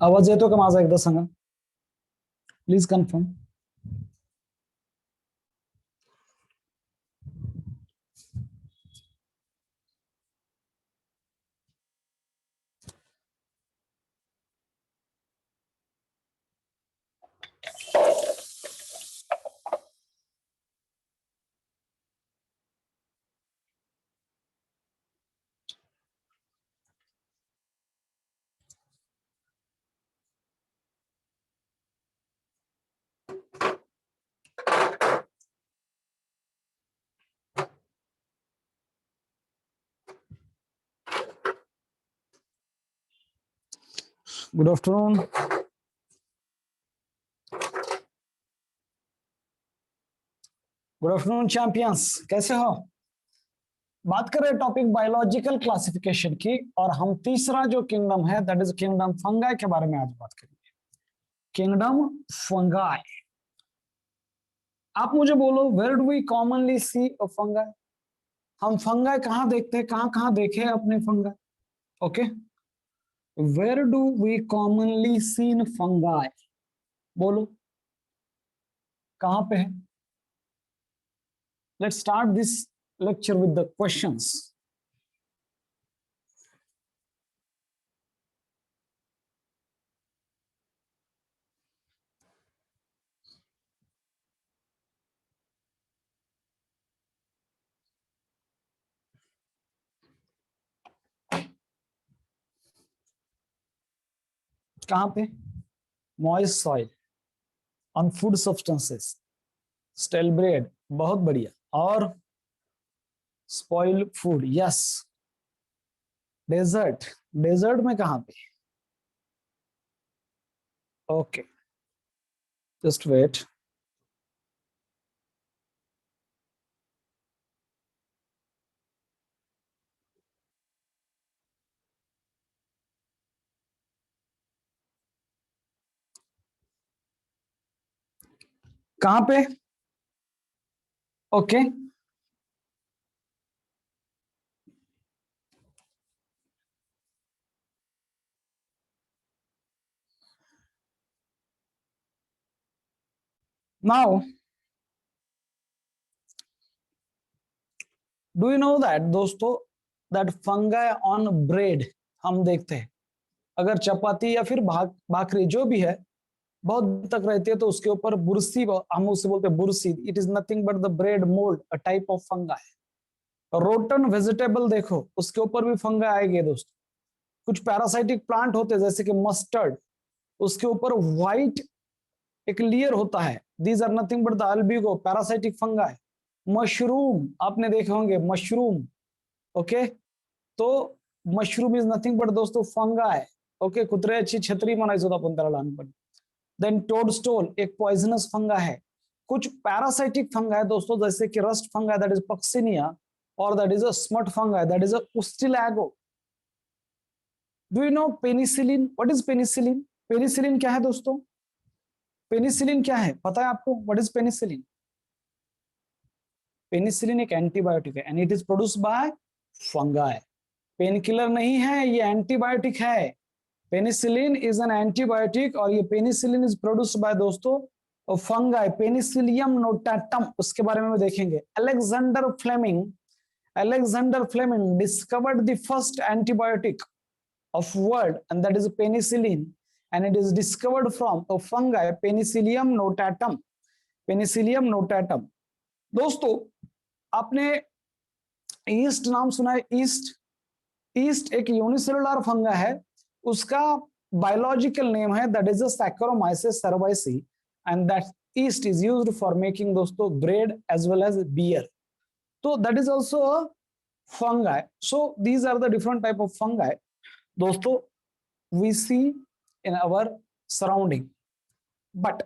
आवाज येतो का माझा? एकदा सांगा please, confirm. Good afternoon. Good afternoon champions, कैसे हो? बात कर रहे टॉपिक बायोलॉजिकल क्लासिफिकेशन की, और हम तीसरा जो किंगडम है दैट इज किंगडम फंगाई के बारे में आज बात करेंगे. Kingdom fungi. आप मुझे बोलो, where do we commonly see a fungi? हम फंगाई कहाँ देखते हैं, कहाँ कहाँ देखे अपने fungi? Okay, where do we commonly see in fungi? बोलो कहाँ पे है? Let's start this lecture with the questions. कहाँ पे? Moist soil, on food substances, stale bread, बहुत बढ़िया, और spoil food, yes. Desert, desert में कहाँ पे? Okay, just wait. कहाँ पे? Okay, now do you know that दोस्तों, दैट फंगाई ऑन ब्रेड हम देखते हैं. अगर चपाती या फिर भाकरी जो भी है बहुत दिन तक रहती है तो उसके ऊपर बुरसी, हम उसे बोलते हैं बुरसी. It is nothing but the bread mould, a type of fungi. Rotten vegetable देखो, उसके ऊपर भी फंगाई आएगी दोस्तों. कुछ पैरासाइटिक प्लांट होते हैं जैसे कि मस्टर्ड, उसके ऊपर व्हाइट एक लेयर होता है. These are nothing but the Albugo parasitic fungi. Mushroom आपने देखे होंगे, मशरूम. ओके, तो मशरूम इज नथिंग बट दोस्तों फंगाई. ओके, कुत्र्याची छत्री म्हणायचो होतं आपण त्याला लहानपणी. देन टोडस्टोल एक पॉइजनस फंगा है. कुछ पैरासाइटिक फंगा है दोस्तों, जैसे कि rust fungus that is Puccinia, और that is a smut fungus that is a Ustilago. Do you know penicillin? What is penicillin? Penicillin क्या है दोस्तों? पेनिसिलिन क्या है पता है आपको? What is penicillin? पेनिसिलिन एक एंटीबायोटिक है and it is produced by fungi. Pain killer नहीं है, ये एंटीबायोटिक है. पेनिसिलिन इज एन एंटीबायोटिक, और ये पेनिसिलिन इज प्रोड्यूस्ड बाय दोस्तों फंगाई, पेनिसिलियम नोटाटम. उसके बारे में देखेंगे. Alexander Fleming discovered the first antibiotic of world, and that is penicillin, and it is discovered from a fungi Penicillium notatum. Penicillium notatum. दोस्तों आपने east नाम सुना है? ईस्ट, ईस्ट एक यूनिसेलुलर फंगा है. उसका बायोलॉजिकल नेम है that is Saccharomyces cerevisiae, and that yeast is used for making दोस्तों bread as well as beer. So that is also a fungi. So these are the different type of fungi दोस्तों we see in our surrounding. But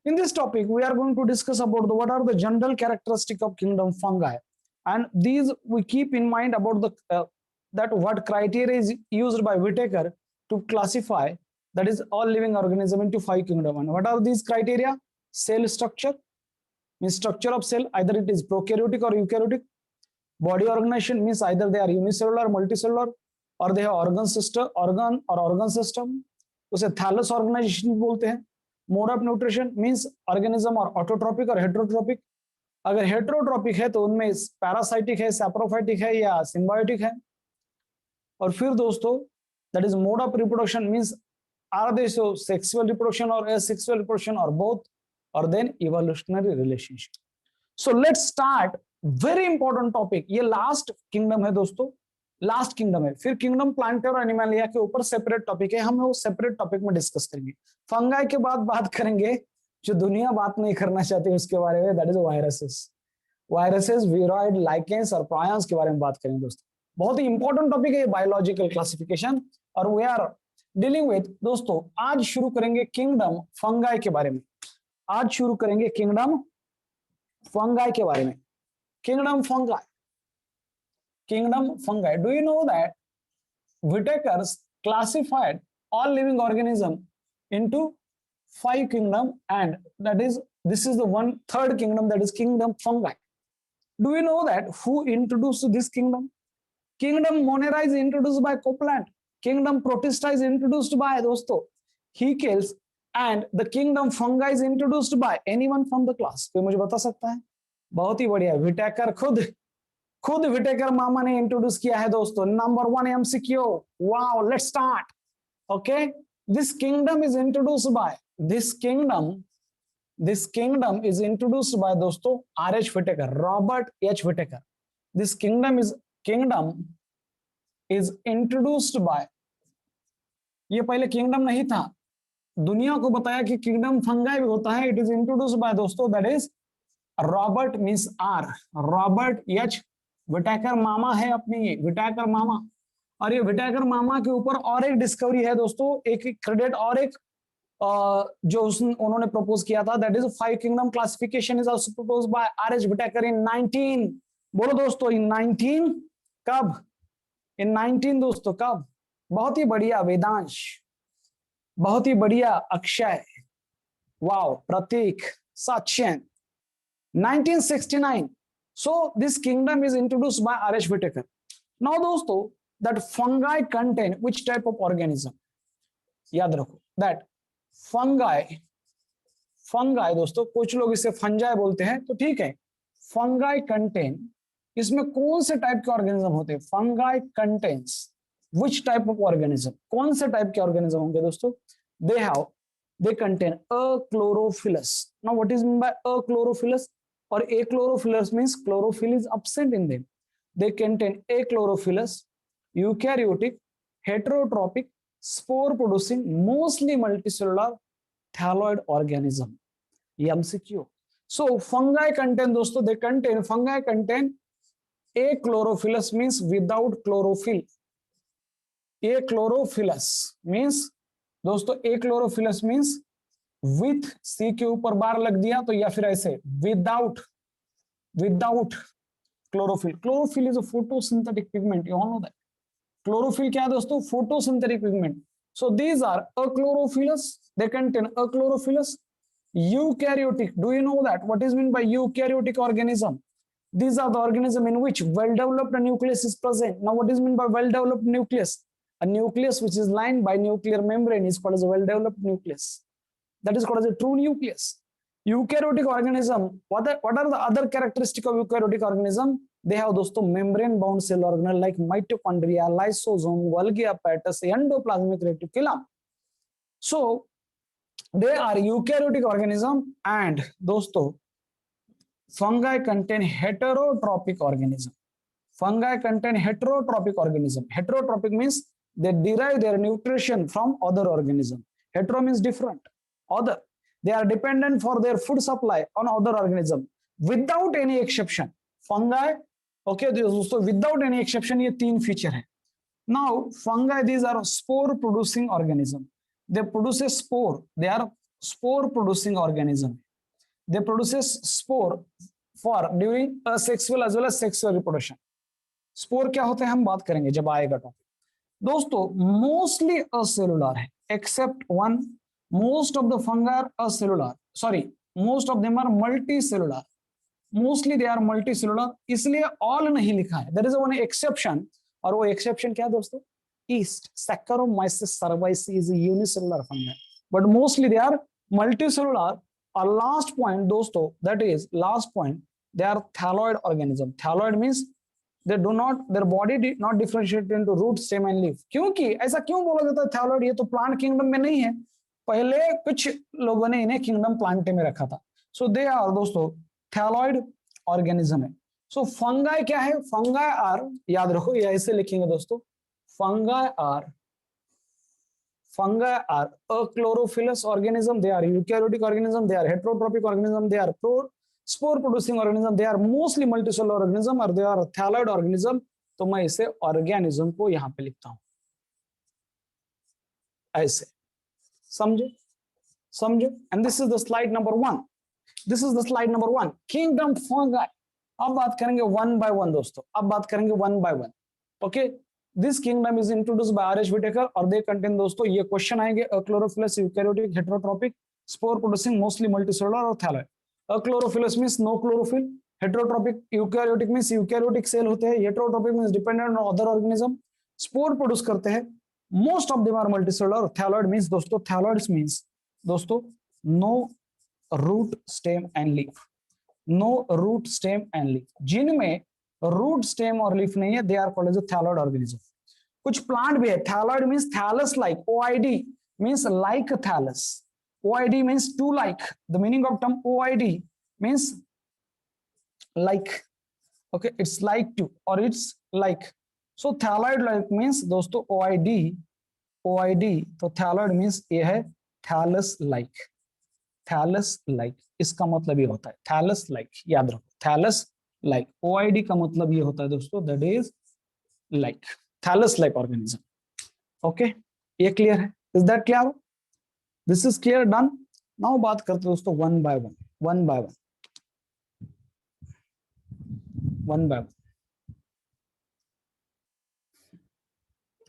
in this topic we are going to discuss about what are the general characteristic of kingdom fungi, and these we keep in mind about the that what criteria is used by Whitaker to classify that is all living organism into 5 kingdom. And what are these criteria? Cell structure, means structure of cell, either it is prokaryotic or eukaryotic. Body organization means either they are unicellular, multicellular, और दे organ system, organ और organ system, उसे thallus organisation बोलते हैं। Mode of nutrition means organism और autotrophic और heterotrophic. अगर heterotrophic है तो उनमें पैरासाइटिक है, सैप्रोफाइटिक है या सिम्बायोटिक है। और फिर दोस्तों that is mode of reproduction means are they sexual reproduction और एसेक्सुअल रिप्रोडक्शन और बोथ, और then evolutionary relationship. So let's start very important topic. ये लास्ट किंगडम है दोस्तों, लास्ट किंगडम है। फिर किंगडम प्लांटा और एनिमलिया के ऊपर सेपरेट टॉपिक है, हम वो सेपरेट टॉपिक में डिस्कस करेंगे। फंगाई के बाद बात करेंगे जो दुनिया बात नहीं करना चाहती उसके बारे में, that is viruses. Viruses, viroid, lichens और प्रायंस के बारे में बात करेंगे दोस्तों। बहुत ही इंपॉर्टेंट टॉपिक है बायोलॉजिकल क्लासिफिकेशन, और वी आर डीलिंग विद दोस्तों। आज शुरू करेंगे किंगडम फंगाई के बारे में। आज शुरू करेंगे किंगडम फंगाई के बारे में। Kingdom fungi, kingdom fungi. Do you know that Whitaker's classified all living organism into 5 kingdom, and that is, this is the one third kingdom, that is kingdom fungi. Do you know that who introduced this kingdom? Kingdom Monera is introduced by Copeland. Kingdom Protista is introduced by दोस्तों Haeckel, and the kingdom fungi is introduced by anyone from the class. कोई मुझे बता सकता है? बहुत ही बढ़िया, Whittaker खुद विटेकर मामा ने इंट्रोड्यूस किया है दोस्तों। Number 1 MCQ। Wow, let's start. Okay, this kingdom is introduced by this kingdom is introduced by दोस्तों R.H. Whittaker, Robert H. Whittaker. This kingdom is introduced by, ये पहले किंगडम नहीं था, दुनिया को बताया कि किंगडम फंगाई भी होता है। इट इज इंट्रोड्यूस्ड बाय दोस्तों that is Robert means R, Robert H. Whittaker मामा है अपनी, विटेकर मामा। और ये विटेकर मामा के ऊपर और एक डिस्कवरी है दोस्तों, एक क्रेडिट और एक जो उन्होंने प्रपोज किया था, that is 5 kingdom classification is also proposed by R.H. Whittaker in 19, बोलो दोस्तों इन 19, कब? इन 19 दोस्तों, कब? बहुत ही बढ़िया वेदांश, बहुत ही बढ़िया Akshay, wow Prateek, Sachin, 1969. So this kingdom is introduced by R.H. Whitaker. Now दोस्तों, that fungi contain which type of organism? याद रखो that fungi दोस्तों, कुछ लोग इसे फंजाई बोलते हैं, तो ठीक है। fungi contain, इसमें कौन से टाइप के ऑर्गेनिज्म होते हैं? fungi contains which type of organism? कौन से टाइप के ऑर्गेनिज्म होंगे दोस्तों? they contain achlorophyllus. Now what is meant by achlorophyllus? Or achlorophyllus means chlorophyll is absent in them. They contain achlorophyllus, eukaryotic, heterotrophic, spore-producing, mostly multicellular thalloid organism. MCQ. So fungi contain दोस्तों, fungi contain achlorophyllus means without chlorophyll. Achlorophyllus means दोस्तों, achlorophyllus means with C के ऊपर बार लग दिया तो, या फिर ऐसे without chlorophyll. Chlorophyll is a photosynthetic pigment, you all know that. Chlorophyll क्या है दोस्तों? Photosynthetic pigment. So these are achlorophyllous, they contain achlorophyllous. Eukaryotic, do you know that what is mean by eukaryotic organism? These are the organism in which well-developed nucleus is present. Now, what is meant by well-developed nucleus? A nucleus which is lined by nuclear membrane is called as a well-developed nucleus. That is called as a true nucleus. Eukaryotic organism, what are the other characteristics of eukaryotic organism? They have दोस्तों membrane bound cell organelle like mitochondria, lysosome, Golgi apparatus, endoplasmic reticulum. So they are eukaryotic organism, and दोस्तों fungi contain heterotrophic organism. Fungi contain heterotrophic organism. Heterotrophic means they derive their nutrition from other organism. Hetero means different. Other, they are dependent for their food supply on other organism without any exception. Fungi, okay दोस्तों, without any exception, ये 3 feature है। Now fungi, these are spore producing organism. They produce a spore. They are spore producing organism. They produce spore for during sexual as well as sexual reproduction. Spore क्या होते हैं हम बात करेंगे जब आएगा टॉपिक। दोस्तों मोस्टली असेलुलर है, except one. Most of the fungi are acellular. Sorry, most of them are multicellular. Mostly they are multicellular. इसलिए all नहीं लिखा है। There is one exception, और वो exception क्या है दोस्तों? east. Saccharomyces cerevisiae is a unicellular fungi, but mostly they are multicellular. Our last point दोस्तों, that is last point, they are thalloid organism. Thalloid means they do not, their body did not differentiate into root, stem and leaf. क्योंकि ऐसा क्यों बोला जाता है thalloid? ये तो plant kingdom में नहीं है, पहले कुछ लोगों ने इन्हें किंगडम प्लांटे में रखा था. सो दे आर दोस्तों thalloid organism है. सो फंगाई क्या है? फंगाई आर, याद रखो ये ऐसे लिखेंगे दोस्तों, fungi are a chlorophyllous organism. They are eukaryotic organism. They are heterotrophic organism. They are spore producing organism. They are mostly multicellular organism और they are thalloid organism. तो मैं इसे organism को यहाँ पे लिखता हूँ ऐसे. समझे? And this is the slide number 1. This is the slide number 1. Kingdom fungi. अब बात करेंगे one by one दोस्तों. अब बात करेंगे one by one. Okay. This kingdom is introduced by R.H. Whitaker और they contain दोस्तों, ये क्वेश्चन आएंगे, chlorophyllous, eukaryotic, heterotrophic, spore producing, mostly multicellular और thalloid. Chlorophyllous means no chlorophyll, heterotrophic, eukaryotic means eukaryotic cell होते हैं, heterotrophic means dependent on other organism, spore produce करते हैं, most of them are multicellular. Thalloid means दोस्तों, thalloids means दोस्तों no root, stem and leaf. No root, stem and leaf. जिनमें root, stem और leaf नहीं है, they are called as a thalloid organism. कुछ plant भी है. Thalloid means thallus like. O I D means like thallus. O I D means to like. The meaning of term O I D means like. Okay, it's like to और it's like. So thalloid like means दोस्तों O I D. तो thalloid means ये है thallus like. Thallus like इसका मतलब ये होता है थैलस लाइक. याद रखो, थैलस लाइक. ओआईडी का मतलब ये होता है दोस्तों, that is like, thallus like organism. Okay, ये क्लियर है? Is that clear? This is clear, done. Now बात करते हैं दोस्तों one by one.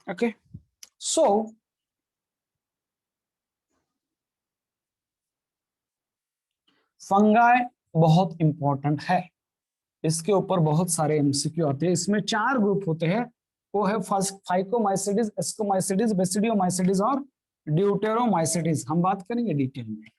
Okay, so fungi बहुत इंपॉर्टेंट है. इसके ऊपर बहुत सारे एमसीक्यू आते हैं. इसमें 4 ग्रुप होते हैं. वो है फाइकोमाइसिटीज, एस्कोमाइसिटीज, बेसिडियोमाइसिटीज और ड्यूटेरोमाइसिटीज. हम बात करेंगे डिटेल में.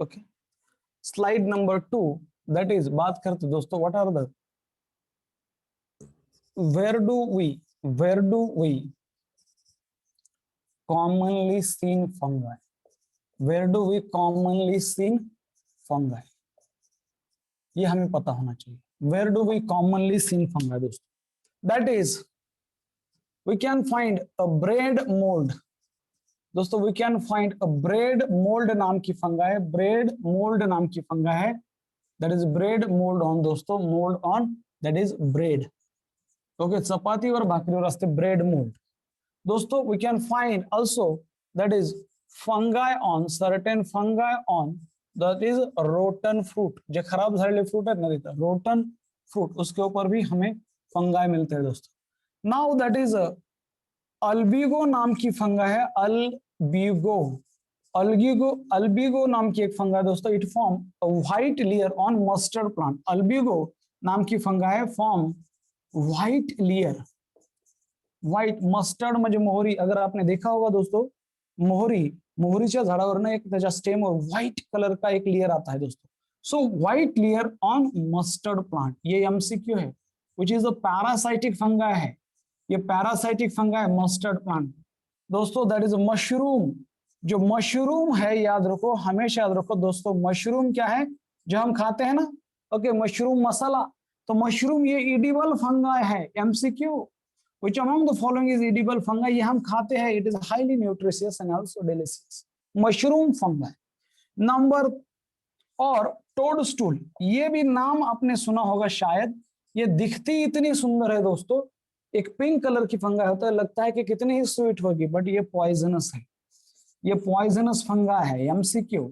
Okay, slide number 2, that is बात करते दोस्तों, what are the where do we commonly seen fungi. Where do we commonly seen fungi, ये हमें पता होना चाहिए. Where do we commonly seen fungi दोस्तों, that is we can find a bread mould. दोस्तों we can find a bread mould नाम की fungus है. ब्रेड मोल्ड नाम की फंगा है, that is bread mould on दोस्तों, mould on that is bread. Okay, चपाती और भाकरी रास्ते ब्रेड मोल्ड दोस्तों. We can find also that is fungi on certain fungi on that is rotten fruit. जो खराब झालेले फ्रूट है ना, रोटन फ्रूट, उसके ऊपर भी हमें फंगाई मिलते हैं दोस्तों. नाउ दैट इज अल्बिगो नाम की फंगा है. अल्बिगो नाम की एक फंगा है दोस्तों. It form a white layer on mustard plant. Albugo नाम की फंगा है, form white layer. White mustard म्हणजे मोहरी. अगर आपने देखा होगा दोस्तों, मोहरीच्या झाडावर ना एक त्याच्या स्टेम और व्हाइट कलर का एक लेयर आता है दोस्तों. So white layer on mustard plant, ये एमसीक्यू है. विच इज अ पैरासाइटिक फंगा है. ये पैरासाइटिक फंगा है मस्टर्ड प्लांट दोस्तों. That is mushroom. जो मशरूम है, याद रखो, हमेशा याद रखो दोस्तों, मशरूम क्या है जो हम खाते हैं ना. Okay, mushroom masala. तो मशरूम ये एडिबल फंगा है. MCQ, which among the following is edible fungus. ये हम खाते हैं. It is highly nutritious and also delicious. Mushroom fungus है. नंबर और टोडस्टूल, ये भी नाम आपने सुना होगा शायद. ये दिखती इतनी सुंदर है दोस्तों. एक पिंक कलर की फंगा होता है, लगता है कि कितनी ही स्वीट होगी, बट ये पॉइजनस है. ये पॉइजनस फंगा है, MCQ,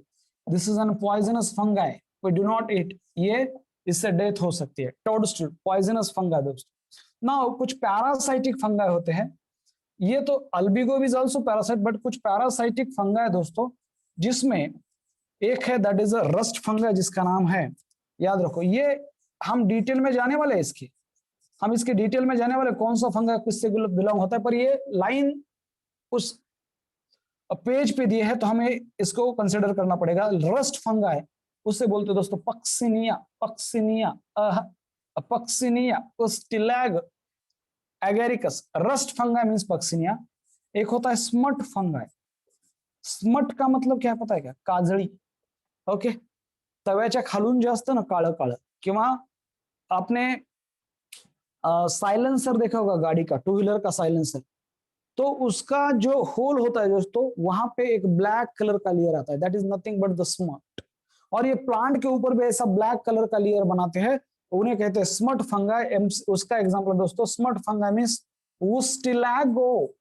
this is an poisonous fungi, we do not eat, ये इससे डेथ हो सकती है। टोडस्टूल पॉइजनस फंगा दोस्तों। नाउ कुछ पैरासाइटिक फंगाई होते हैं, ये तो अल्बिगो इज आल्सो पैरासाइट, बट कुछ पैरासाइटिक फंगा है दोस्तों, जिसमें एक है दैट इज अ रस्ट फंगा, जिसका नाम है, याद रखो, ये हम डिटेल में जाने वाले हैं इसकी, हम इसके डिटेल में जाने वाले कौन सा फंगा किससे बिलोंग होता है, पर ये लाइन उस पेज पे दिए है तो हमें इसको कंसिडर करना पड़ेगा। रस्ट फंगा है, उससे बोलते दोस्तों Puccinia, Puccinia, Puccinia Ustilago Agaricus. Rust fungus means Puccinia. एक होता है स्मट फंगा, स्मट का मतलब क्या पता है क्या, काजळी, ओके, तव्याच्या खालून जे असतं ना काळं काळं, किंवा आपने साइलेंसर देखा होगा गाड़ी का, टू व्हीलर का साइलेंसर, तो उसका जो होल होता है दोस्तों, वहां पे एक ब्लैक कलर का लेयर आता है, that is nothing but the smut. और ये प्लांट के ऊपर भी ऐसा ब्लैक कलर का लेयर बनाते हैं, उन्हें कहते हैं स्मट फंगाई। उसका एग्जांपल दोस्तों, smut fungi means Ustilago,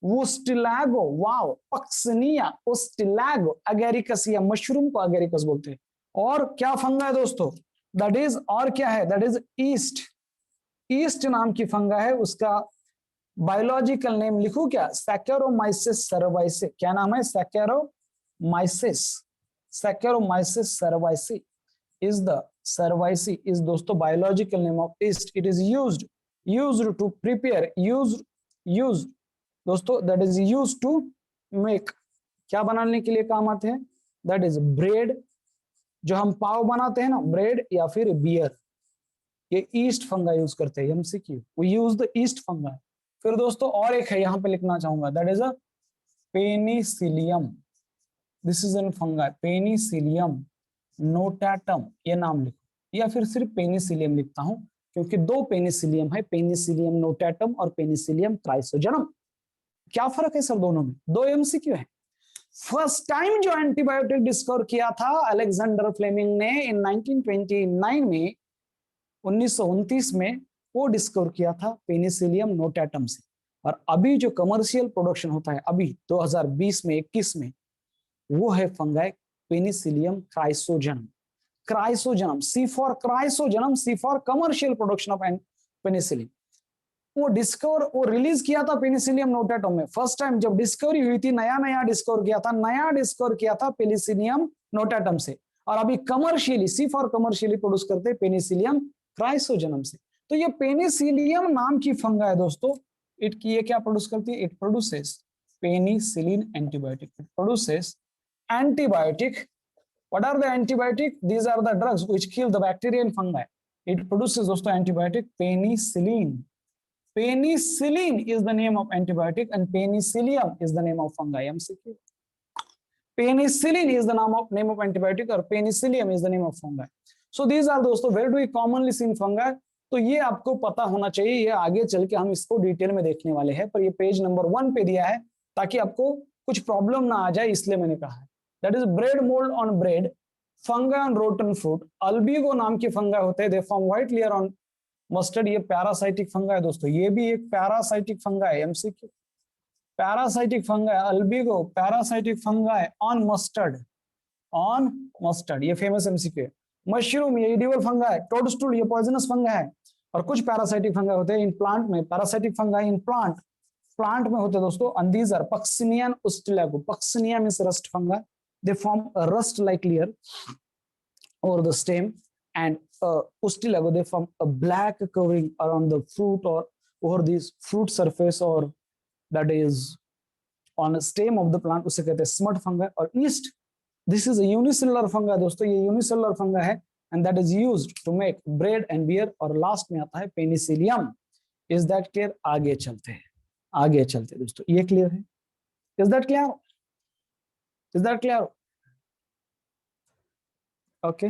Ustilago, wow, Puccinia, Ustilago, Agaricus, या मशरूम को अगेरिकस बोलते हैं। और क्या फंगा है दोस्तों, दैट इज, और क्या है, दैट इज ईस्ट, ईस्ट नाम की फंगा है, उसका बायोलॉजिकल नेम लिखूं क्या, सैकेरोमाइसिस सर्वाइसी। क्या नाम है, Saccharomyces, Saccharomyces cerevisiae is the, cerevisiae is दोस्तों biological name of yeast. It is used to prepare, used दोस्तों, that is used to make, क्या बनाने के लिए काम आते हैं, दैट इज ब्रेड, जो हम पाव बनाते हैं ना, ब्रेड, या फिर बियर, ये ईस्ट फंगा यूज करते हैं। MCQ, we use the yeast fungus. फिर दोस्तों और एक है, यहां पे लिखना चाहूंगा, that is a Penicillium, this is an fungus, Penicillium notatum, ये नाम लिखो, या फिर सिर्फ पेनिसिलियम लिखता हूं, क्योंकि दो पेनिसिलियम है, पेनिसिलियम नोटाटम और पेनिसिलियम क्राइसोजेनम। क्या फर्क है सर दोनों में, दो एमसीक्यू है। फर्स्ट टाइम जो एंटीबायोटिक डिस्कवर किया था अलेक्जेंडर फ्लेमिंग ने इन 1929 में, 1929 में वो डिस्कवर किया था पेनिसिलियम नोटाटम से। और अभी जो कमर्शियल प्रोडक्शन होता है अभी 2020 में, 21 में, वो है fungi penicillium chrysogenum, chrysogenum, C for chrysogenum, C for commercial production of penicillin. वो डिस्कवर, वो रिलीज किया था पेनिसिलियम नोटाटम में, फर्स्ट टाइम जब डिस्कवरी हुई थी, नया नया डिस्कवर किया था, नया डिस्कवर किया था पेनिसिलियम नोटाटम से। और अभी commercially, C for commercially produce करते पेनिसिलियम क्राइसोजेनम से। तो ये पेनिसिलियम नाम की फंगा है दोस्तों, इट की ये क्या प्रोड्यूस करती है, it produces penicillin antibiotic, it produces antibiotic. What are the antibiotic? These are the drugs which kill the bacteria and fungi. It produces दोस्तों antibiotic penicillin. Penicillin is the name of antibiotic and penicillium is the name of fungi. MCQ. Penicillin is the name of antibiotic और penicillium is the name of fungi. So these are दोस्तों where do we commonly see in fungi? तो ये आपको पता होना चाहिए, ये आगे चल के हम इसको डिटेल में देखने वाले हैं, पर ये पेज नंबर 1 पे दिया है ताकि आपको कुछ प्रॉब्लम ना आ जाए, इसलिए मैंने कहा है। That is bread mold on bread, fungi on rotten fruit, albigo नाम के फंगा होते हैं, they form white layer on mustard, ये पैरासाइटिक फंगा है दोस्तों, ये भी एक पैरासाइटिक फंगा है। एमसीक्यू, पैरासाइटिक फंगा है, अल्बिगो पैरासाइटिक फंगा है ऑन मस्टर्ड, ऑन मस्टर्ड, ये फेमस एमसीक्यू है। मशरूम ये एडिबल फंगा है, टोडस्टूल ये पॉइजनस फंगा है। और कुछ पैरासाइटिक फंगा होते हैं इन प्लांट में, पैरासाइटिक फंगा इन प्लांट, प्लांट में होते हैं दोस्तों, and these are Puccinia and Ustilago. Puccinia means rust fungi. They form a rust-like layer over the stem, and Ustilago they form a black covering around the fruit or over this fruit surface, or that is on a stem of the plant. उसे कहते हैं smut fungi. और yeast, this is a unicellular fungi दोस्तों, ये unicellular fungi है, and that is used to make bread and beer. और last में आता है penicillium. Is that clear? आगे चलते हैं, आगे चलते दोस्तों, ये क्लियर है? Is that clear? Is that clear? Okay,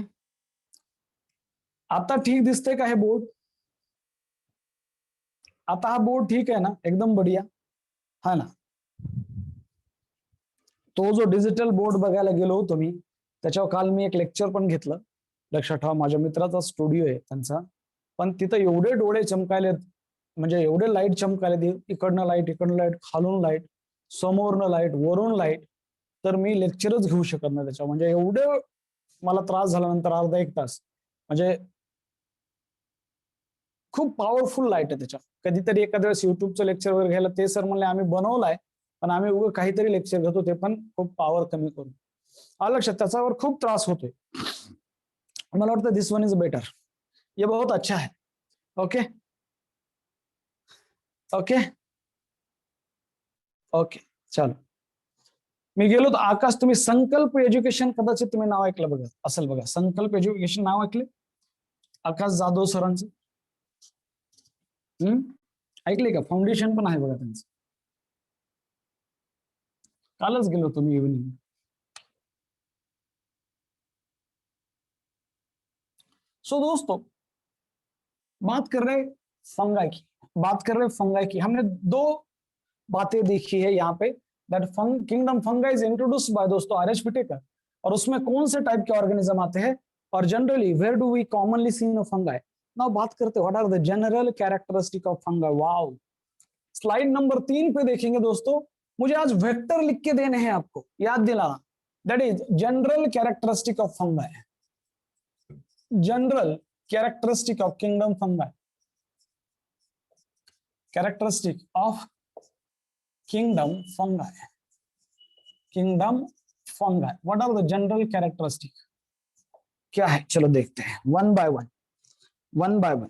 आता ठीक दिसते का हे बोर्ड? आता हा बोर्ड ठीक आहे ना, एकदम बढ़िया, हा ना? तो जो डिजिटल बोर्ड बघायला गेलो होतो मी, त्याच्यावर काल मी एक लेक्चर पण घेतलं, लक्षात ठेवा, माझ्या मित्राचा स्टुडिओ आहे त्यांचा, पण तिथं एवढे डोळे चमकायले, म्हणजे एवढे लाईट चमकायले, इकडनं लाईट, इकडनं लाईट, खालून लाईट, समोरनं लाईट, वरून लाईट, तर मी लेक्चरच घेऊ शकत नाही त्याच्या, म्हणजे एवढं मला त्रास झाल्यानंतर अर्धा एक तास, म्हणजे खूप पॉवरफुल लाईट आहे त्याच्या. कधीतरी एखाद्या वेळेस युट्यूबचं लेक्चर वगैरे घ्यायला ते सर म्हणले आम्ही बनवलाय, पण आम्ही उगं काहीतरी लेक्चर घेतो, ते पण खूप पॉवर कमी करून. आलं लक्षात, त्याच्यावर खूप त्रास होतोय. मला वाटतं दिस वन इज बेटर, ये बहुत अच्छा है. ओके ओके ओके, चलो. मी गेलो तर आकाश, तुम्ही संकल्प एज्युकेशन कदाचित तुम्ही नाव ऐकलं बघा, असेल बघा, संकल्प एज्युकेशन नाव ऐकले आकाश जाधव सरांचं? ऐकले का? फाउंडेशन पण आहे बघा त्यांचं, कालच गेलो तुम्ही इव्हनिंग. सो दोस्तों, बात कर रहे फंगाई की, बात कर रहे फंगाई की. हमने दो बातें देखी है यहाँ पे, that kingdom fungi is introduced by दोस्तों आर.एच. व्हिटेकर, और उसमें कौन से टाइप के ऑर्गेनिज्म आते हैं, और generally where do we commonly see in fungi. Now बात करते what are the general characteristic of fungi. Wow, slide number 3 पे देखेंगे दोस्तों. मुझे आज वेक्टर लिख के देने हैं आपको, याद दिलाना. That is general characteristic of fungi, general characteristic of kingdom fungi, characteristic of kingdom fungi, kingdom fungi, what are the general characteristic, क्या है, चलो देखते हैं one by one, one by one.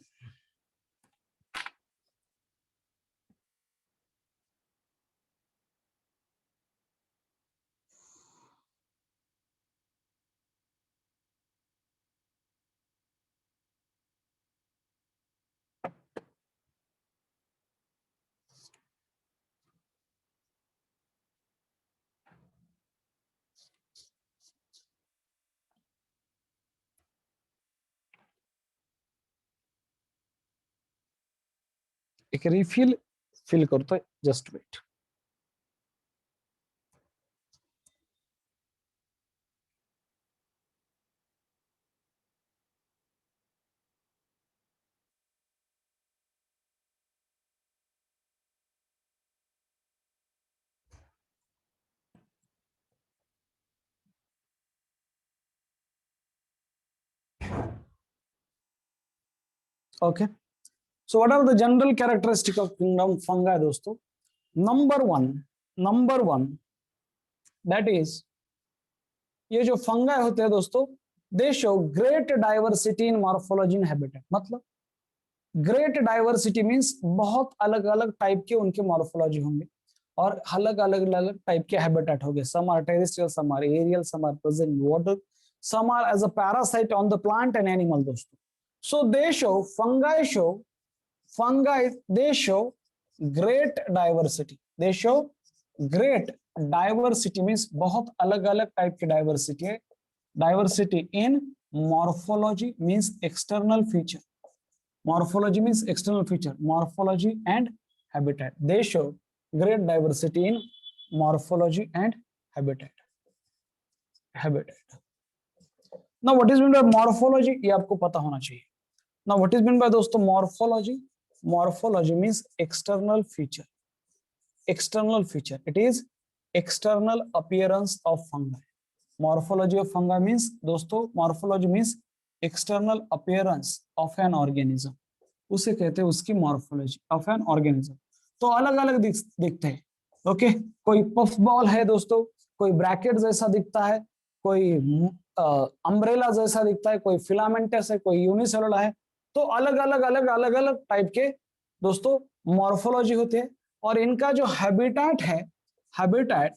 एक रिफिल फिल करतो, just wait. Okay, so what are the general characteristic of kingdom fungi दोस्तों. Number one that is, ये जो फंगाई होते हैं दोस्तों, they show great diversity in morphology and habitat. मतलब great diversity means बहुत अलग अलग टाइप के उनके मॉर्फोलॉजी होंगे, और अलग अलग अलग टाइप के हैबिटेट होंगे. Some are terrestrial, some are aerial, some are present in water, some are as a parasite on the plant and animal दोस्तों. So they show, fungi they show great diversity, they show great diversity means बहुत अलग अलग type की diversity है. Diversity in morphology means external feature, morphology means external feature, morphology and habitat. They show great diversity in morphology and habitat. Now what is meant by morphology, ये आपको पता होना चाहिए. Now what is meant by दोस्तों morphology? Morphology means external feature, external feature, it is external appearance of fungi. Morphology of fungi means दोस्तों, morphology means external appearance of an organism, उसे कहते हैं उसकी मॉर्फोलॉजी ऑफ एन ऑर्गेनिज्म. तो अलग अलग दिखते हैं. ओके, कोई पफ बॉल है दोस्तों, कोई ब्रैकेट जैसा दिखता है, कोई अम्ब्रेला जैसा दिखता है, कोई फिलामेंटस है, कोई यूनिसेलुलर है. तो अलग अलग टाइप के दोस्तों मॉर्फोलॉजी होते हैं. और इनका जो हैबिटेट है, हैबिटेट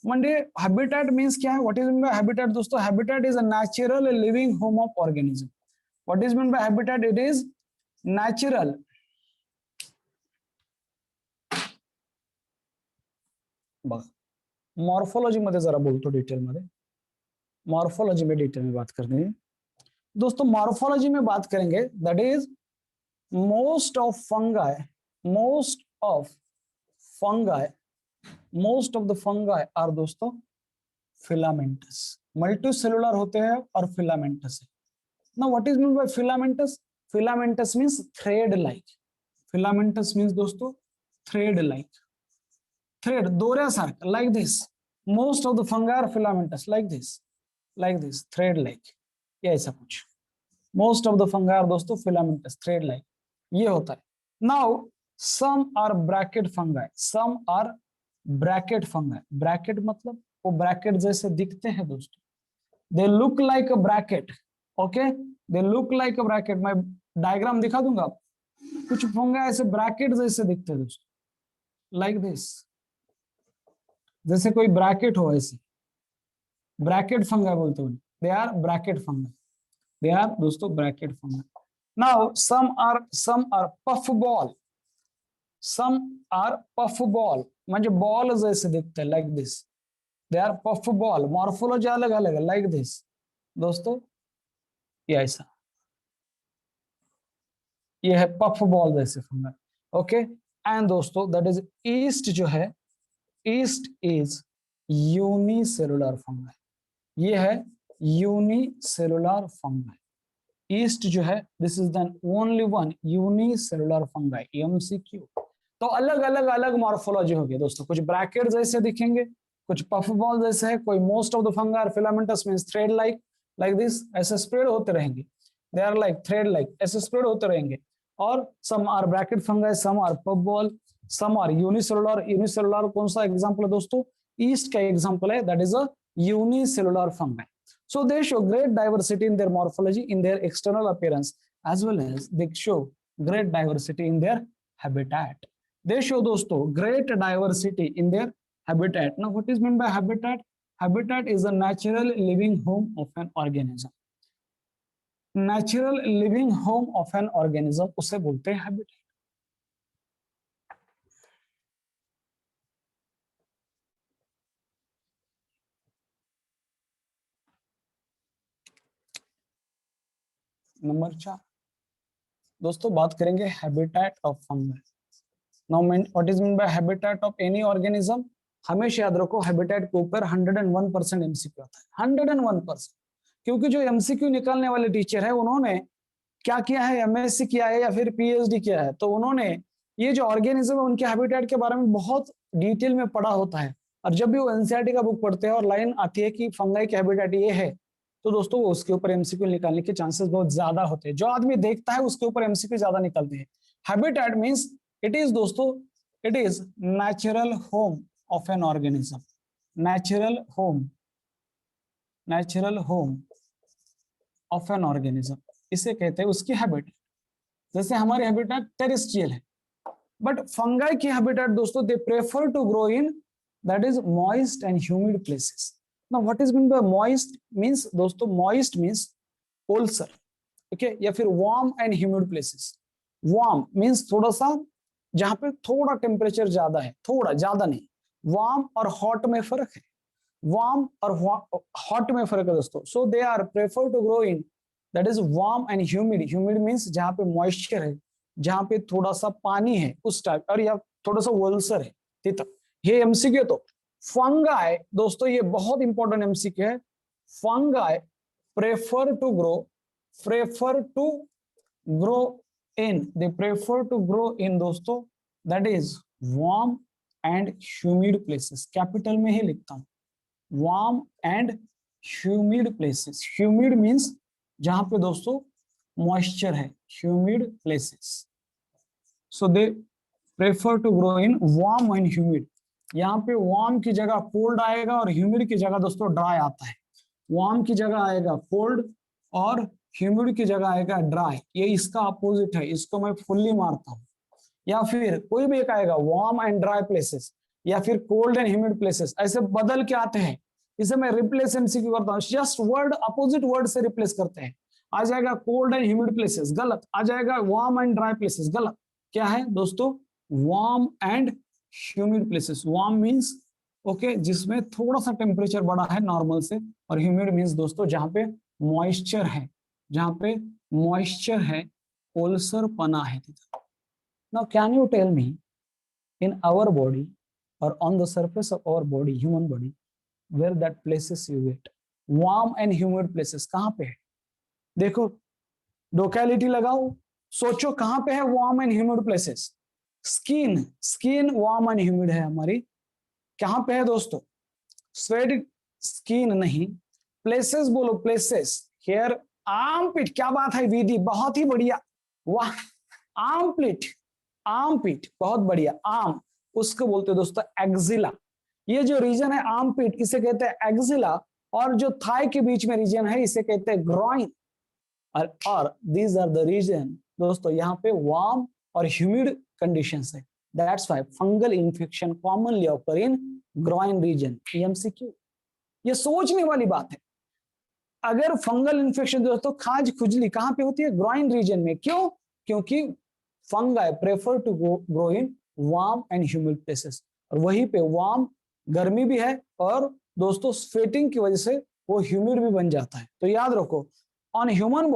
हैबिटेट मींस क्या है, what is mean by habitat दोस्तों. Habitat is a natural living home of organism. What is mean by habitat, it is natural बघा मॉर्फोलॉजी मध्ये जरा बोलतो डिटेल मध्ये. मॉर्फोलॉजी में डिटेल में बात करनी है दोस्तों. मॉर्फोलॉजी में बात करेंगे, that is most of fungi, most of fungi, most of the fungi are दोस्तों फिलामेंटस. मल्टीसेलुलर होते हैं और फिलामेंटस है. Now what is mean by filamentous. Filamentous means thread like. Filamentous means दोस्तों थ्रेड लाइक, थ्रेड दोऱ्यासारखं, like this. Most of the fungi are filamentous like this thread like, ये ऐसा कुछ। Most of the fungi are दोस्तों filamentous thread like, ये होता है। Now some are bracket fungi, some are bracket fungi, bracket मतलब वो ब्रैकेट जैसे दिखते हैं दोस्तों, they look like a bracket, okay, they look like a bracket. मैं डायग्राम दिखा दूंगा आपको, कुछ फंगाई ऐसे ब्रैकेट जैसे दिखते हैं दोस्तों, लाइक दिस, जैसे कोई ब्रैकेट हो ऐसे, ब्रैकेट फंगाई बोलते हैं, they are bracket fungi, they are दोस्तों bracket fungi. Now some are puff ball, some are puff ball म्हणजे बॉल जैसे दिखते हैं, like this, they are puff ball, morphology अलग अलग है, लाइक दिस दोस्तों, ये ऐसा, ये है पफ बॉल जैसे फंगाई, ओके। एंड दोस्तों दैट इज ईस्ट, जो है ईस्ट इज यूनिसेलुलर फंगाई, ये है यूनिसेलुलर फंगाई, ईस्ट जो है this is the only one unicellular fungi, MCQ. तो अलग अलग अलग मॉर्फोलॉजी होगी दोस्तों, कुछ ब्रैकेट जैसे दिखेंगे, कुछ पफ बॉल जैसे है, कोई most of the fungi are filamentous means thread like, like this, ऐसे स्प्रेड होते रहेंगे, they are like thread like, ऐसे स्प्रेड होते रहेंगे। और some are bracket fungi, some are puff ball, some are unicellular, unicellular कौन सा एग्जांपल है दोस्तों, ईस्ट का एग्जांपल है, that is a unicellular fungi. So they show great diversity in their morphology, in their external appearance, as well as they show great diversity in their habitat. They show दोस्तों great diversity in their habitat. Now, what is meant by habitat? Habitat is a natural living home of an organism. Natural living home of an organism उसे बोलते हैं habitat. Number 4 दोस्तों बात करेंगे habitat of fungus. Now what is mean by habitat of any organism, हमेशा याद रखो habitat के ऊपर 101% एमसीक्यू आता है, 101%, क्योंकि जो एमसीक्यू निकालने वाले टीचर है उन्होंने क्या किया है, एमएससी किया है या फिर पीएचडी किया है, तो उन्होंने ये जो ऑर्गेनिज्म है उनके हैबिटेट के बारे में बहुत डिटेल में पढ़ा होता है। और जब भी वो एनसीईआरटी का बुक पढ़ते हैं और लाइन आती है कि फंगाई के हैबिटेट ये है, तो दोस्तों वो उसके ऊपर एमसीक्यू निकालने के चांसेस बहुत ज्यादा होते हैं, जो आदमी देखता है उसके ऊपर एमसीक्यू ज्यादा निकलते हैं। हैबिटेट मींस इट इज दोस्तों, it is natural home of an organism, natural home, natural home of an organism, इसे कहते हैं उसकी हैबिटेट। जैसे हमारे हैबिटेट टेरेस्ट्रियल है, बट फंगाई की हैबिटेट दोस्तों they prefer to grow in that is moist and humid places. Now what is mean by moist means दोस्तों, मॉइस्ट मींस ओल्सर, ओके, या फिर warm and humid places. Warm means थोड़ा सा, जहां पे थोड़ा टेम्परेचर ज्यादा है, थोड़ा ज्यादा नहीं, वार्म और हॉट में फर्क है, वार्म और हॉट में फर्क है दोस्तों। So they are prefer to grow in that is warm and humid, humid means जहां पे मॉइस्चर है, जहां पे थोड़ा सा पानी है उस टाइप, और या थोड़ा सा वोल्सर है, ठीक है। ये एमसीक्यू तो फंगाई दोस्तों, ये बहुत इंपॉर्टेंट एमसीक्यू है। Fungi prefer to grow, prefer to grow in, they prefer to grow in दोस्तों that is warm and humid places, capital में ही लिखता हूं, warm and humid places. Humid means जहां पे दोस्तों मॉइस्चर है, humid places. So they prefer to grow in warm and humid. यहाँ पे वार्म की जगह कोल्ड आएगा और ह्यूमिड की जगह दोस्तों ड्राई आता है। वार्म की जगह आएगा कोल्ड और ह्यूमिड की जगह आएगा ड्राई, ये इसका अपोजिट है, इसको मैं फुल्ली मारता हूँ। या फिर कोई भी एक आएगा वार्म एंड ड्राई प्लेसेस, या फिर कोल्ड एंड ह्यूमिड प्लेसेस, ऐसे बदल के आते हैं। इसे मैं रिप्लेस एमसीक्यू करता हूँ, जस्ट वर्ड अपोजिट वर्ड से रिप्लेस करते हैं। आ जाएगा कोल्ड एंड ह्यूमिड प्लेसेस, गलत। आ जाएगा वार्म एंड ड्राई प्लेसेस, गलत। क्या है दोस्तों, warm and humid places. Warm means okay, जिसमें थोड़ा सा टेम्परेचर बड़ा है नॉर्मल से, और ह्यूमिड मींस दोस्तों जहां पे मॉइस्चर है, जहां पे मॉइस्चर है, ओलसर पना है। Now, can you tell me in our body or on the surface of our body, human body, where that places you get warm and humid places कहाँ पे है? देखो, locality लगाओ, सोचो कहाँ पे है warm and humid places? Skin, skin warm and humid है हमारी, कहाँ पे है दोस्तों? स्वेट स्किन नहीं, प्लेसेस बोलो, प्लेसेस हेयर, आर्मपिट, क्या बात है विधि, बहुत ही बढ़िया, वाह, आर्मपिट, आर्मपिट बहुत बढ़िया, आर्म उसको बोलते हैं दोस्तों एक्सिला, ये जो रीजन है आर्मपिट इसे कहते हैं एक्सिला, और जो थाई के बीच में रीजन है इसे कहते हैं ग्रॉइन, और दीज आर द रीजन दोस्तों यहाँ पे वार्म और ह्यूमिड कंडीशंस है, that's why fungal infection commonly occur in groin region, MCQ, ये सोचने वाली बात है। अगर फंगल इन्फेक्शन दोस्तों खाज खुजली कहां पे होती है, ग्रॉइन रीजन में, क्यों, क्योंकि fungi prefer to grow in warm and humid places, और वहीं पे वार्म गर्मी भी है, और दोस्तों स्वेटिंग की वजह से वो ह्यूमिड भी बन जाता है। तो याद रखो, on human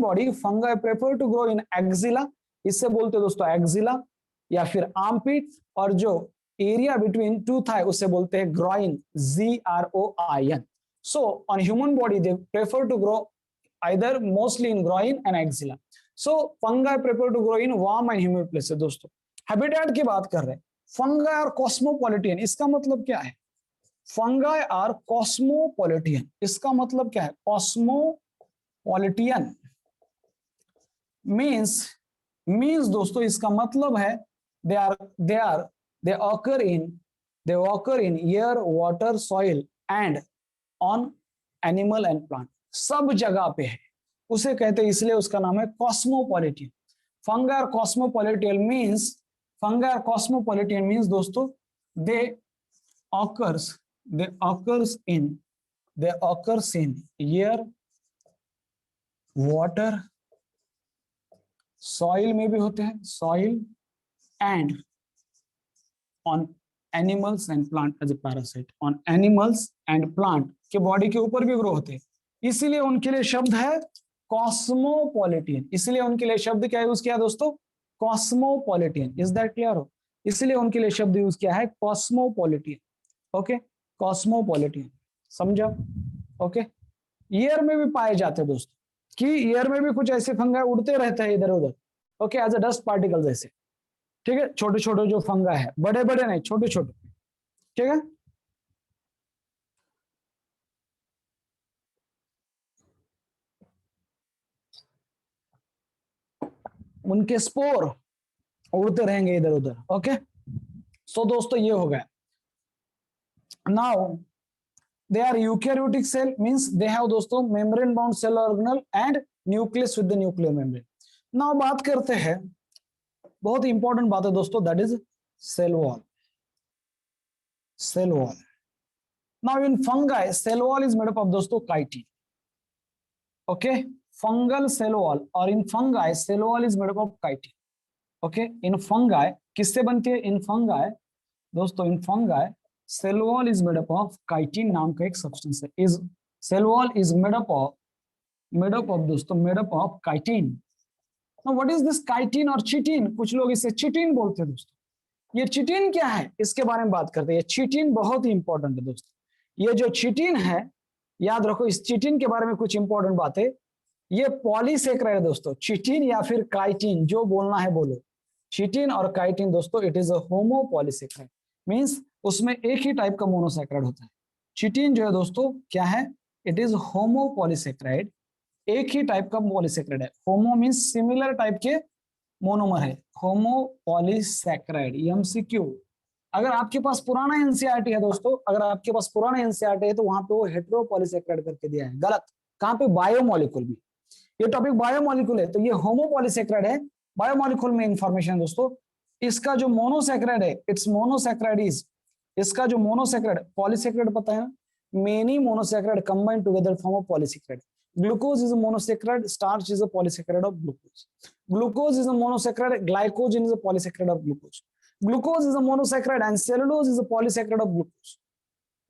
body fungi prefer to grow in axilla, इससे बोलते हैं दोस्तों एक्सिला या फिर आर्मपिट, और जो एरिया बिटवीन टू थाई उसे बोलते हैं groin, GROIN। So on human body, they prefer to grow either mostly in groin and axilla. So fungi prefer to grow in warm and humid places। दोस्तों habitat की बात कर रहे हैं, fungi और कॉस्मोपॉलिटियन, इसका मतलब क्या है, फंगाई और कॉस्मोपॉलिटियन, इसका मतलब क्या है, कॉस्मोपॉलिटियन मींस दोस्तों इसका मतलब है they occur in air, water, soil and on animal and plant, सब जगह पे है, उसे कहते हैं, इसलिए उसका नाम है कॉस्मोपॉलिटियन। फंगाई और कॉस्मोपॉलिटियन मींस दोस्तों they occurs in air, water, soil में भी होते हैं, soil and on animals and plant as a parasite, on animals and plant के बॉडी के ऊपर भी ग्रो होते हैं, इसीलिए उनके लिए शब्द है कॉस्मोपॉलिटियन, इसलिए उनके लिए शब्द क्या यूज किया दोस्तों, कॉस्मोपॉलिटियन, इज दैट क्लियर हो, इसलिए उनके लिए शब्द यूज किया है कॉस्मोपॉलिटियन, ओके, कॉस्मोपॉलिटियन, समझा, ओके। ईयर में भी पाए जाते हैं दोस्तों, कि ईयर में भी कुछ ऐसे फंगाई उड़ते रहते हैं इधर उधर, okay, as a dust particle जैसे, ठीक है, छोटे छोटे जो फंगा है, बड़े बड़े नहीं, छोटे छोटे, ठीक है। उनके स्पोर उड़ते रहेंगे इधर उधर, ओके। सो दोस्तों ये हो गया। Now they are eukaryotic cell, means they have दोस्तों membrane bound cell organelle and nucleus with the nuclear membrane. Now बात करते हैं, बहुत इंपॉर्टेंट बात है दोस्तों, that is cell wall. Cell wall, now in fungi cell wall is made up of दोस्तों chitin, okay, fungal cell wall, और in fungi cell wall is made up of chitin, okay. In fungi किससे बनती है, इन fungi दोस्तों, in fungi cell wall is made up of chitin नाम का एक substance है, is cell wall is made up of दोस्तों, made up of chitin. Now what is this chitin और चिटिन, कुछ लोग इसे चिटिन बोलते हैं दोस्तों। ये चिटिन क्या है, इसके बारे में बात करते हैं। ये चिटिन बहुत ही इंपॉर्टेंट है दोस्तों। ये जो चिटिन है, याद रखो, इस चिटिन के बारे में कुछ इंपॉर्टेंट बातें, ये पॉलीसेकेराइड है दोस्तों, चिटिन या फिर काइटिन, जो बोलना है बोलो, चिटिन और काइटिन दोस्तों, इट इज अ होमोपॉलीसेकेराइड, मींस उसमें एक ही टाइप का मोनोसेकेराइड होता है। चिटिन जो है दोस्तों क्या है, इट इज होमोपॉलीसेकेराइड, एक ही टाइप का पॉलीसेकेराइड है। होमो मींस सिमिलर टाइप के मोनोमर है, होमोपॉलीसेकेराइड, एमसीक्यू। अगर आपके पास पुराना एनसीईआरटी है दोस्तों, अगर आपके पास पुराना एनसीईआरटी है तो वहां पे वो हेटेरोपॉलीसेकेराइड करके दिया है, गलत। कहां पे, बायोमोलिक्यूल में, ये टॉपिक बायोमोलिक्यूल है, तो ये होमोपॉलीसेकेराइड है, बायोमोलिक्यूल में इंफॉर्मेशन दोस्तों। इसका जो मोनोसेकेराइड है, इट्स मोनोसेकेराइड इज, इसका जो मोनोसेकेराइड, पॉलीसेकेराइड पता है ना, many monosaccharide combined together form a polysaccharide. Glucose is a monosaccharide, starch is a polysaccharide of glucose. Glucose is a monosaccharide, glycogen is a polysaccharide of glucose. Glucose is a monosaccharide and cellulose is a polysaccharide of glucose.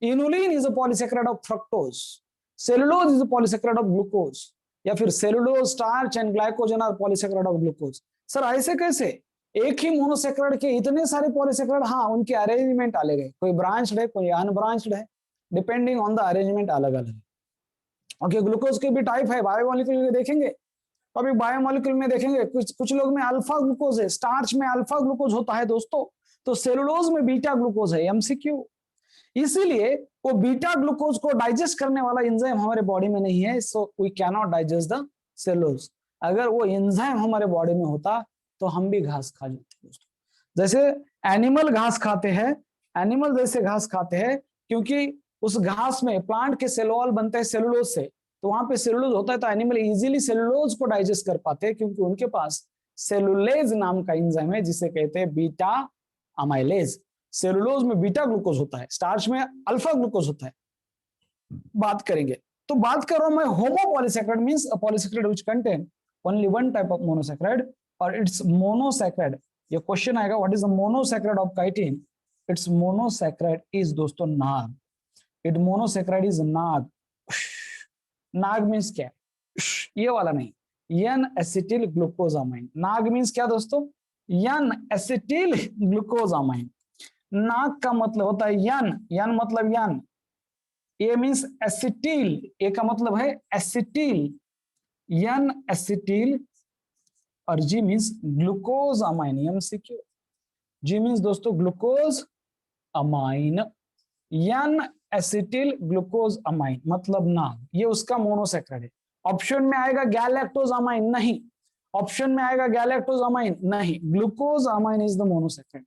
Inulin is a polysaccharide of fructose. Cellulose is a polysaccharide of glucose. या फिर cellulose, starch and glycogen are polysaccharide of glucose. Sir ऐसे कैसे, एक ही monosaccharide के इतने सारे polysaccharide? हाँ, उनके अरेंजमेंट अलग है, कोई ब्रांच्ड है, कोई अनब्रांच्ड है, डिपेंडिंग ऑन द अरेंजमेंट अलग अलग है। ओके, ग्लूकोज के भी टाइप है, बायोमोलिक्यूल में देखेंगे, तो अभी बायोमोलिक्यूल में देखेंगे, कुछ लोग में अल्फा ग्लूकोज है, स्टार्च में अल्फा ग्लूकोज होता है दोस्तों, तो सेलुलोज में बीटा ग्लूकोज है, एमसीक्यू। इसीलिए वो बीटा ग्लूकोज को डाइजेस्ट करने वाला एंजाइम हमारे बॉडी में नहीं है, so we can not digest the cellulose. अगर वो एंजाइम हमारे बॉडी में होता तो हम भी घास खा लेते दोस्तों। जैसे एनिमल घास खाते हैं, एनिमल जैसे घास खाते हैं क्योंकि उस घास में प्लांट के सेल वॉल बनते हैं सेलुलोज से, तो वहां पे सेलुलोज होता है, तो एनिमल इजीली सेलुलोज को डाइजेस्ट कर पाते हैं क्योंकि उनके पास सेलुलेज नाम का एंजाइम है जिसे कहते हैं बीटा अमाइलेज। सेलुलोज में बीटा ग्लूकोज होता है, स्टार्च में अल्फा ग्लूकोज होता है। बात करेंगे तो बात कर रहा हूं मैं homopolysaccharide means a polysaccharide which contain only one type of monosaccharide और इट्स मोनोसैकेराइड। ये क्वेश्चन आएगा what is the monosaccharide of chitin. Its monosaccharide is दोस्तों NAG. It monosaccharide is NAG. NAG means क्या, ये वाला नहीं, N acetyl glucosamine. NAG means क्या दोस्तों, एन एसिटिल ग्लूकोजामाइन। नाग का मतलब होता है यन, यन मतलब यन, ए मींस एसिटिल, ए का मतलब है एसिटिल, यन एसिटिल, और जी मींस ग्लूकोज अमाइन। एमसीक्यू, जी मींस दोस्तों ग्लूकोज अमाइन, यन एसिटिल ग्लूकोज अमाइन मतलब नाग, ये उसका मोनोसैकेराइड है। ऑप्शन में आएगा गैलेक्टोज अमाइन, नहीं। ऑप्शन में आएगा गैलेक्टोज अमाइन, नहीं। Glucose amine is the monosaccharide,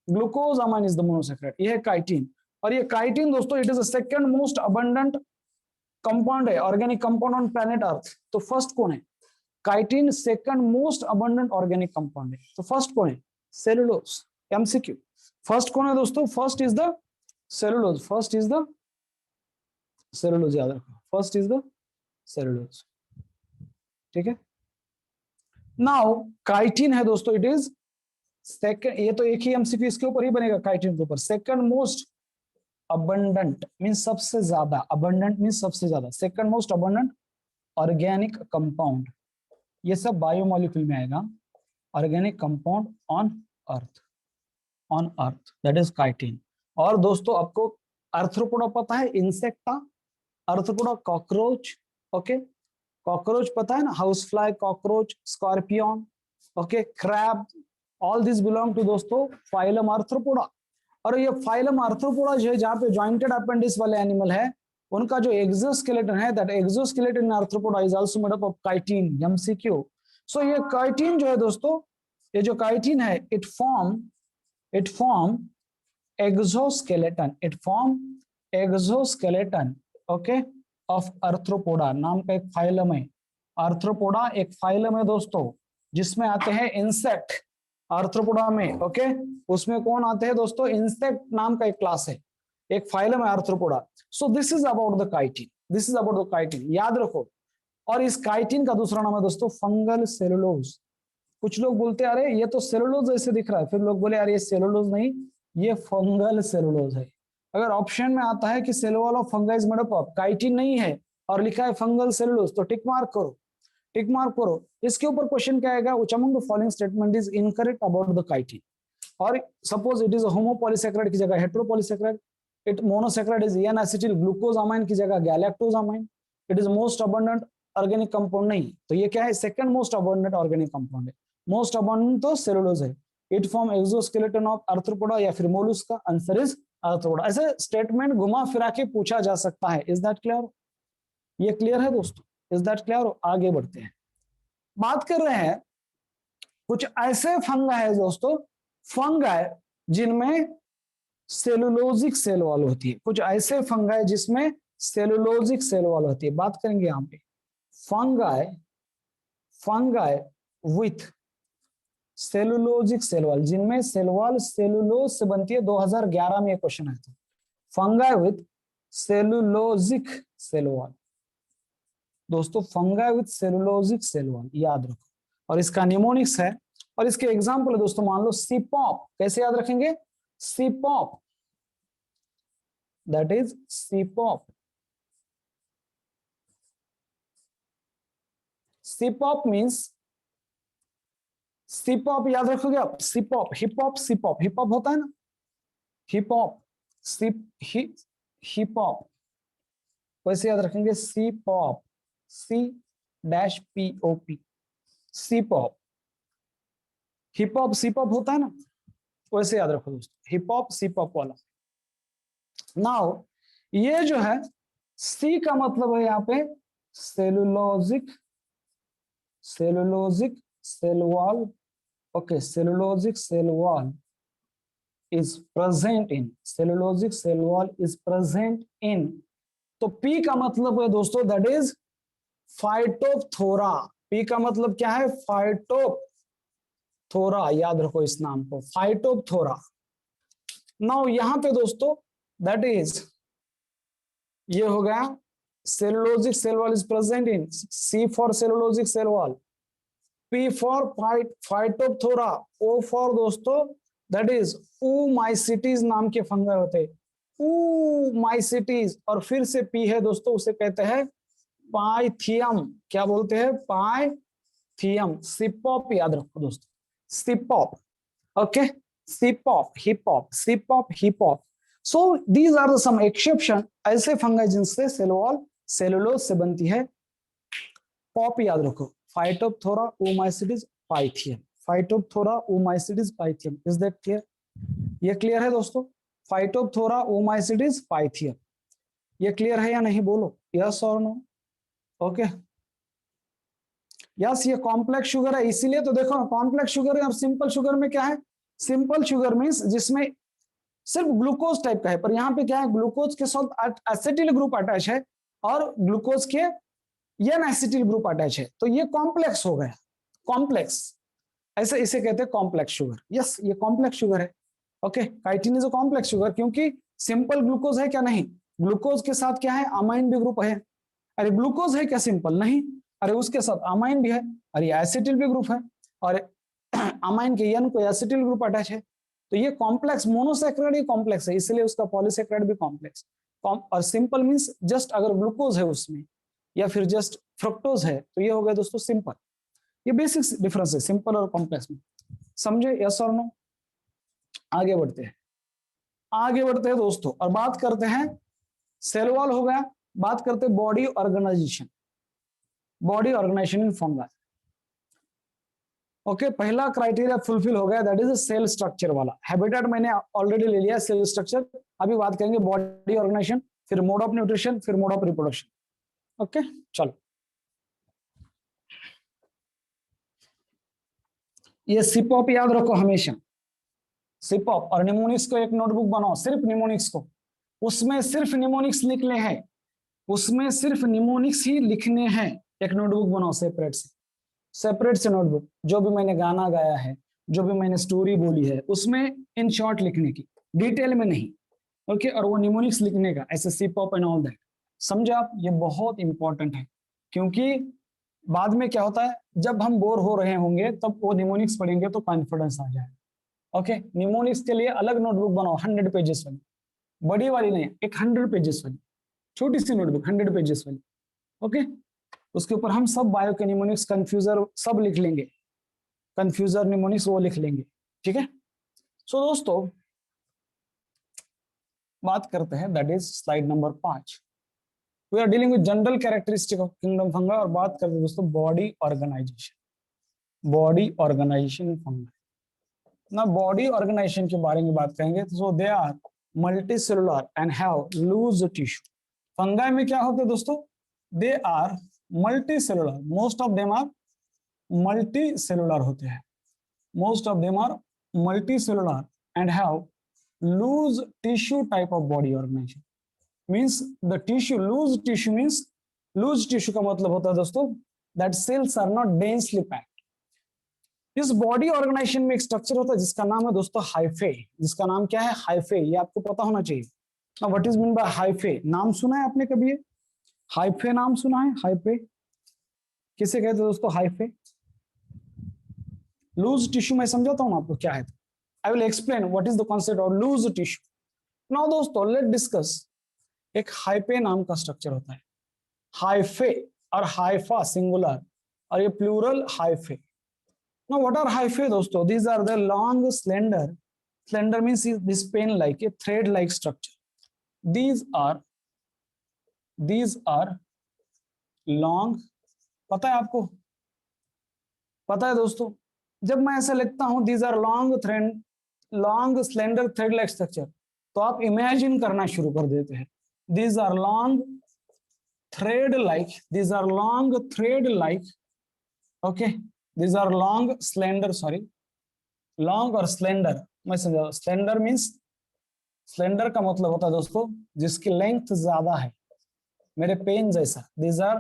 glucose amine is the monosaccharide. ये है काइटिन, और ये काइटिन दोस्तों it is the second most abundant compound है, organic compound on planet earth. तो फर्स्ट कौन है, chitin second most abundant organic compound है। तो फर्स्ट कौन है, सेलुलोज। एमसीक्यू, फर्स्ट कौन है दोस्तों, first is the cellulose, first is the cellulose, याद रखो फर्स्ट इज द सेलुलोज, ठीक है। नाउ काइटिन है दोस्तों, इट इज सेकंड, ये तो एक ही एमसीक्यू इसके ऊपर ही बनेगा, काइटिन के ऊपर। सेकंड मोस्ट अबंडेंट मींस सबसे ज्यादा, अबंडेंट मींस सबसे ज्यादा, second most abundant organic compound, ये सब बायोमोलिक्यूल में आएगा। Organic compound on earth, on earth, that is chitin. और दोस्तों आपको आर्थ्रोपोडा पता है, insecta, arthropoda cockroach, okay, cockroach पता है ना, house fly, cockroach, scorpion, okay, crab, all this belong to दोस्तों फाइलम आर्थ्रोपोडा। और ये फाइलम आर्थ्रोपोडा जो है, जहाँ पे जॉइंटेड अपेंडिक्स वाले एनिमल है, उनका जो एक्सोस्केलेटन है, that exoskeleton in arthropoda is also made up of chitin. MCQ, so ये काइटिन जो है दोस्तों, ये जो काइटिन है, it form exoskeleton, it form exoskeleton, okay, of arthropoda नाम का एक फाइलम है। आर्थ्रोपोडा एक फाइलम है दोस्तों, जिसमें आते हैं इंसेक्ट। आर्थ्रोपोडा में, ओके, उसमें कौन आते हैं दोस्तों, इंसेक्ट नाम का एक क्लास है, एक फाइलम है arthropoda. So this is about the chitin, this is about the chitin, याद रखो। और इस काइटिन का दूसरा नाम है दोस्तों फंगल सेलुलोज। कुछ लोग बोलते हैं अरे ये तो सेलुलोज जैसे दिख रहा है, फिर लोग बोले अरे ये सेलुलोज नहीं, ये फंगल सेलुलोज है। अगर ऑप्शन में आता है कि cell wall of fungi is made up of, chitin नहीं है और लिखा है फंगल सेलुलोज, तो टिक मार्क करो, टिक मार्क करो। इसके ऊपर क्वेश्चन क्या आएगा, which among the following statement is incorrect about the chitin. और suppose it is a homopolysaccharide की जगह heteropolysaccharide, it monosaccharide is N acetyl glucosamine की जगह galactosamine, it is most abundant organic compound, नहीं, तो ये क्या है, second most abundant organic compound है। मोस्ट अबंडेंट तो सेलुलोज है। It form exoskeleton of arthropoda या फिर मोलस्का, आंसर इज आर्थ्रोपोडा। ऐसे स्टेटमेंट घुमा फिरा के पूछा जा सकता है। इज दैट क्लियर, ये क्लियर है दोस्तों, इज दैट क्लियर। आगे बढ़ते हैं, बात कर रहे हैं कुछ ऐसे फंगा है दोस्तों, फंगा जिनमें सेलुलोजिक सेल वॉल होती है, कुछ ऐसे फंगा जिसमें सेलुलोजिक सेल वॉल होती है। बात करेंगे यहाँ पे fungi, fungi with cellulosic cell wall, जिनमें सेल वॉल सेलुलोज से बनती है। 2011 में ये क्वेश्चन आया था, fungi with cellulosic cell wall. दोस्तों fungi with cellulosic cell wall याद रखो, और इसका निमोनिक्स है, और इसके एग्जाम्पल है दोस्तों, मान लो सीपॉप, कैसे याद रखेंगे, सीपॉप, दैट इज सीपॉप। सीपॉप मींस, सीपॉप याद रखोगे आप, सीपॉप, हिप हॉप, सीपॉप, हिप हॉप होता है ना, हिप हॉप, हिप हॉप, वैसे याद रखेंगे सीपॉप, C-P-O-P, सीपॉप। हिप हॉप सीपॉप होता है ना, वैसे याद रखो दोस्तों, हिप हॉप सीपॉप वाला। नाउ ये जो है सी का मतलब है यहाँ पे cellulosic, cellulosic cell wall, okay, cellulosic cell wall is present in, cellulosic cell wall is present in, तो P का मतलब है दोस्तों दैट इज फाइटोप्थोरा। P का मतलब क्या है? फाइटोप्थोरा, याद रखो इस नाम को, फाइटोप्थोरा। नाउ यहां पे दोस्तों दैट इज, ये हो गया cellulosic cell wall is present in, C for cellulosic cell wall, P for phytophthora, O for दोस्तों दैट इज oomacetes नाम के फंगस होते हैं, oomacetes, और फिर से P है दोस्तों, उसे कहते हैं पाइथियम। क्या बोलते हैं? पाइथियम। सिपॉप याद रखो दोस्तों, सिपॉप, ओके, सिपॉप, हिपॉप, सिपॉप, हिपॉप। So these are some exception, ऐसे फंगस जिनसे सेल वॉल सेलुलोज से बनती है। पॉप याद रखो, phytophthora, oomacetes, pythium, phytophthora, oomacetes, pythium. Is that clear? ये क्लियर है दोस्तों? फाइटोप्थोरा, oomacetes, पाइथियम, ये क्लियर है या नहीं? बोलो यस और नो। ओके, यस, ये कॉम्प्लेक्स शुगर है, इसीलिए तो देखो कॉम्प्लेक्स शुगर है। और सिंपल शुगर में क्या है? सिंपल शुगर मींस जिसमें सिर्फ ग्लूकोज टाइप का है, पर यहाँ पे क्या है? ग्लूकोज के साथ एसिटिल ग्रुप अटैच है और ग्लूकोज के एन एसिटिल ग्रुप अटैच है, तो ये कॉम्प्लेक्स हो गया, कॉम्प्लेक्स, ऐसे इसे कहते हैं कॉम्प्लेक्स शुगर। यस, ये कॉम्प्लेक्स शुगर है। Okay, chitin is a complex sugar, क्योंकि सिंपल ग्लूकोज है क्या? नहीं, ग्लूकोज के साथ क्या है? अमाइन भी ग्रुप है। अरे ग्लूकोज है क्या सिंपल? नहीं, अरे उसके साथ अमाइन भी है, अरे एसिटिल भी ग्रुप है, और अमाइन के एन को एसिटिल ग्रुप अटैच है, तो ये कॉम्प्लेक्स मोनोसैकेराइड ही कॉम्प्लेक्स है, इसलिए उसका पॉलीसैकेराइड भी कॉम्प्लेक्स। और सिंपल मींस जस्ट अगर ग्लूकोज है उसमें या फिर जस्ट फ्रुक्टोज है, तो ये हो गया दोस्तों सिंपल। ये बेसिक डिफरेंस है सिंपल और कॉम्प्लेक्स में, समझे? यस और नो? आगे बढ़ते हैं, आगे बढ़ते हैं दोस्तों, और बात करते हैं, सेल वॉल हो गया, बात करते हैं body organisation, body organisation in fungus. Okay, पहला क्राइटेरिया फुलफिल हो गया, दैट इज सेल स्ट्रक्चर वाला। हैबिटेट मैंने ऑलरेडी ले लिया, सेल स्ट्रक्चर। अभी बात करेंगे बॉडी ऑर्गेनाइजेशन, फिर मोड ऑफ न्यूट्रिशन, फिर मोड ऑफ रिप्रोडक्शन। ओके, चलो, ये सिपॉप याद रखो हमेशा, सिपॉप। और निमोनिक्स को एक नोटबुक बनाओ, सिर्फ निमोनिक्स को, उसमें सिर्फ निमोनिक्स लिखने हैं, उसमें सिर्फ निमोनिक्स ही लिखने हैं। एक नोटबुक बनाओ सेपरेट से, सेपरेट से नोटबुक, जो भी मैंने गाना गाया है, जो भी मैंने स्टोरी बोली है, उसमें इन शॉर्ट लिखने की, डिटेल में नहीं। ओके, और वो निमोनिक्स लिखने का, ऐसे सिपॉप एंड ऑल दैट। समझे आप? ये बहुत इंपॉर्टेंट है, क्योंकि बाद में क्या होता है, जब हम बोर हो रहे होंगे तब वो निमोनिक्स पढ़ेंगे तो कॉन्फिडेंस आ जाए। ओके, निमोनिक्स के लिए अलग नोटबुक बनाओ, 100 पेजेस वाली, बड़ी वाली नहीं, एक 100 पेजेस वाली छोटी सी नोटबुक, 100 पेजेस वाली। ओके, उसके ऊपर हम सब बायो के निमोनिक्स, कंफ्यूजर सब लिख लेंगे, कंफ्यूजर निमोनिक्स वो लिख लेंगे। ठीक है, सो दोस्तों बात करते हैं, that is slide number 5। We are dealing with general characteristic of kingdom fungi, और बात करते हैं दोस्तों body organisation, body organization fungi. ना बॉडी ऑर्गेनाइजेशन के बारे में बात करेंगे, so they are multi cellular and have loose tissue. Fungi में क्या होते हैं दोस्तों? They are multi cellular, most of them are multi cellular होते हैं, most of them are multicellular and have loose tissue type of body organization, means the tissue, loose tissue means, loose tissue का मतलब होता है दोस्तों that cells are not densely packed। इस body organization में एक स्ट्रक्चर होता है जिसका नाम है दोस्तों हाइफे, जिसका नाम क्या है? हाइफे, ये आपको पता होना चाहिए ना। What is mean bye hyphae? नाम सुना है आपने कभी? हाइफे नाम सुना है? हाइफे किसे कहते हैं दोस्तों? हाइफे लूज टिश्यू, मैं समझाता हूँ आपको क्या है। I will explain what is the concept of loose tissue. Now दोस्तों लेट डिस्कस, एक हाइफे नाम का स्ट्रक्चर होता है, हाइफे और हाइफा सिंगुलर, और ये plural hyphae. Now what are hyphae दोस्तों? These are the long slender, slender means this pen like, a thread like structure. These are long, पता है आपको? पता है दोस्तों? जब मैं ऐसा लिखता हूं these are long thread, long slender thread like structure, तो आप इमेजिन करना शुरू कर देते हैं। These are long thread like, these are long thread like, okay, these are long slender, sorry, long और स्लेंडर मैं समझा। स्लेंडर मीन्स, स्लेंडर का मतलब होता है दोस्तों जिसकी लेंथ ज्यादा है, मेरे पेन जैसा। दीज आर,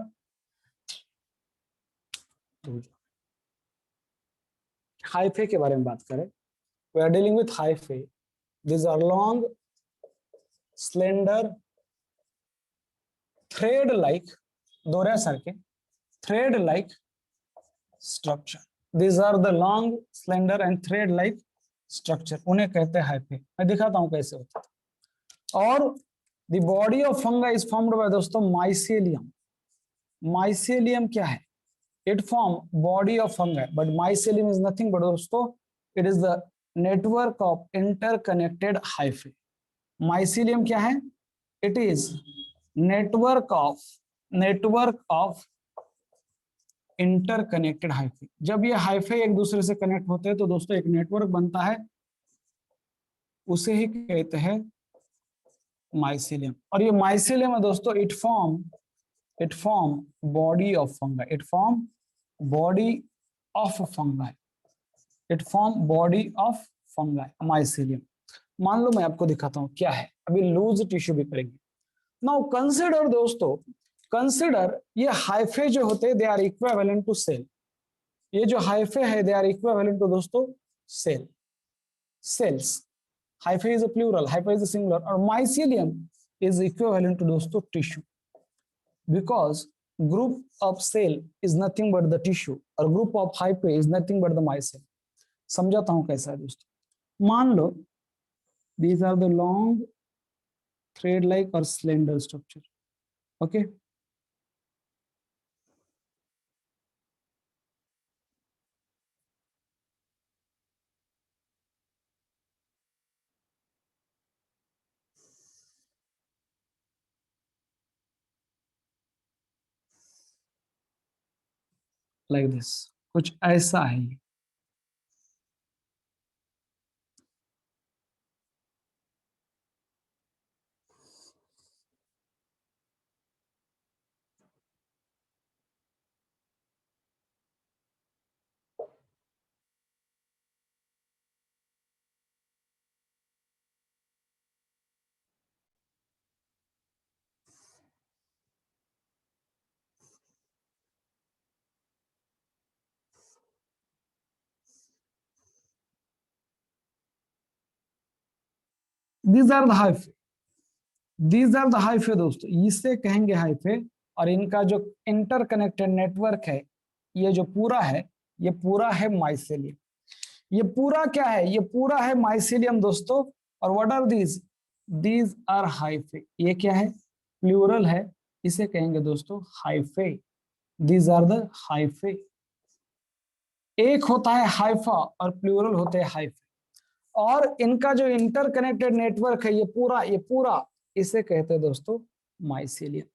हाइफे के बारे में बात करें, we are dealing with hyphae. These are long slender thread like, दोहरे सर के, thread like structure. These are the long, slender and thread-like structure. उन्हें कहते हैं हाइफे। मैं दिखाता हूं कैसे होता है। और the body of fungi is formed by दोस्तों mycelium. Mycelium क्या है? It form body of fungi, but mycelium is nothing but दोस्तों it is the network of interconnected hyphae. Mycelium क्या है? It is network of interconnected hyphae. जब ये hyphae एक दूसरे से कनेक्ट होते हैं तो दोस्तों एक नेटवर्क बनता है, उसे ही कहते हैं माइसीलियम। और ये माइसीलियम है दोस्तों, it form body of fungi, it form body of fungi, it form body of fungi, mycelium. मान लो मैं आपको दिखाता हूं क्या है, अभी लूज टिश्यू भी करेंगे। नाउ कंसिडर दोस्तों, कंसिडर ये हाइफे जो होते हैं they are equivalent to cell. ये जो हाइफे है दे आर इक्विवेलेंट टू दोस्तों cell, cells. Hyphae is a plural, hyphae is a singular, और माइसीलियम इज इक्विवेलेंट टू दोस्तों tissue, because group of cell is nothing but the tissue और group of hyphae is nothing but the mycelium. समझाता हूं कैसा है दोस्तों। मान लो these are the long thread like or slender structure, okay, like this, कुछ ऐसा है ये। These are the hyphae, these are the hyphae दोस्तों, इसे कहेंगे हाइफे। और इनका जो इंटरकनेक्टेड नेटवर्क है, ये जो पूरा है, ये पूरा है माइसेलियम। ये पूरा क्या है? ये पूरा है माइसेलियम दोस्तों। और what are these are hyphae. ये क्या है? प्लूरल है, इसे कहेंगे दोस्तों hyphae. These are the hyphae. एक होता है हाइफा और प्लूरल होते हैं हाइफे। और इनका जो इंटरकनेक्टेड नेटवर्क है, ये पूरा इसे कहते हैं दोस्तों माइसेलियम,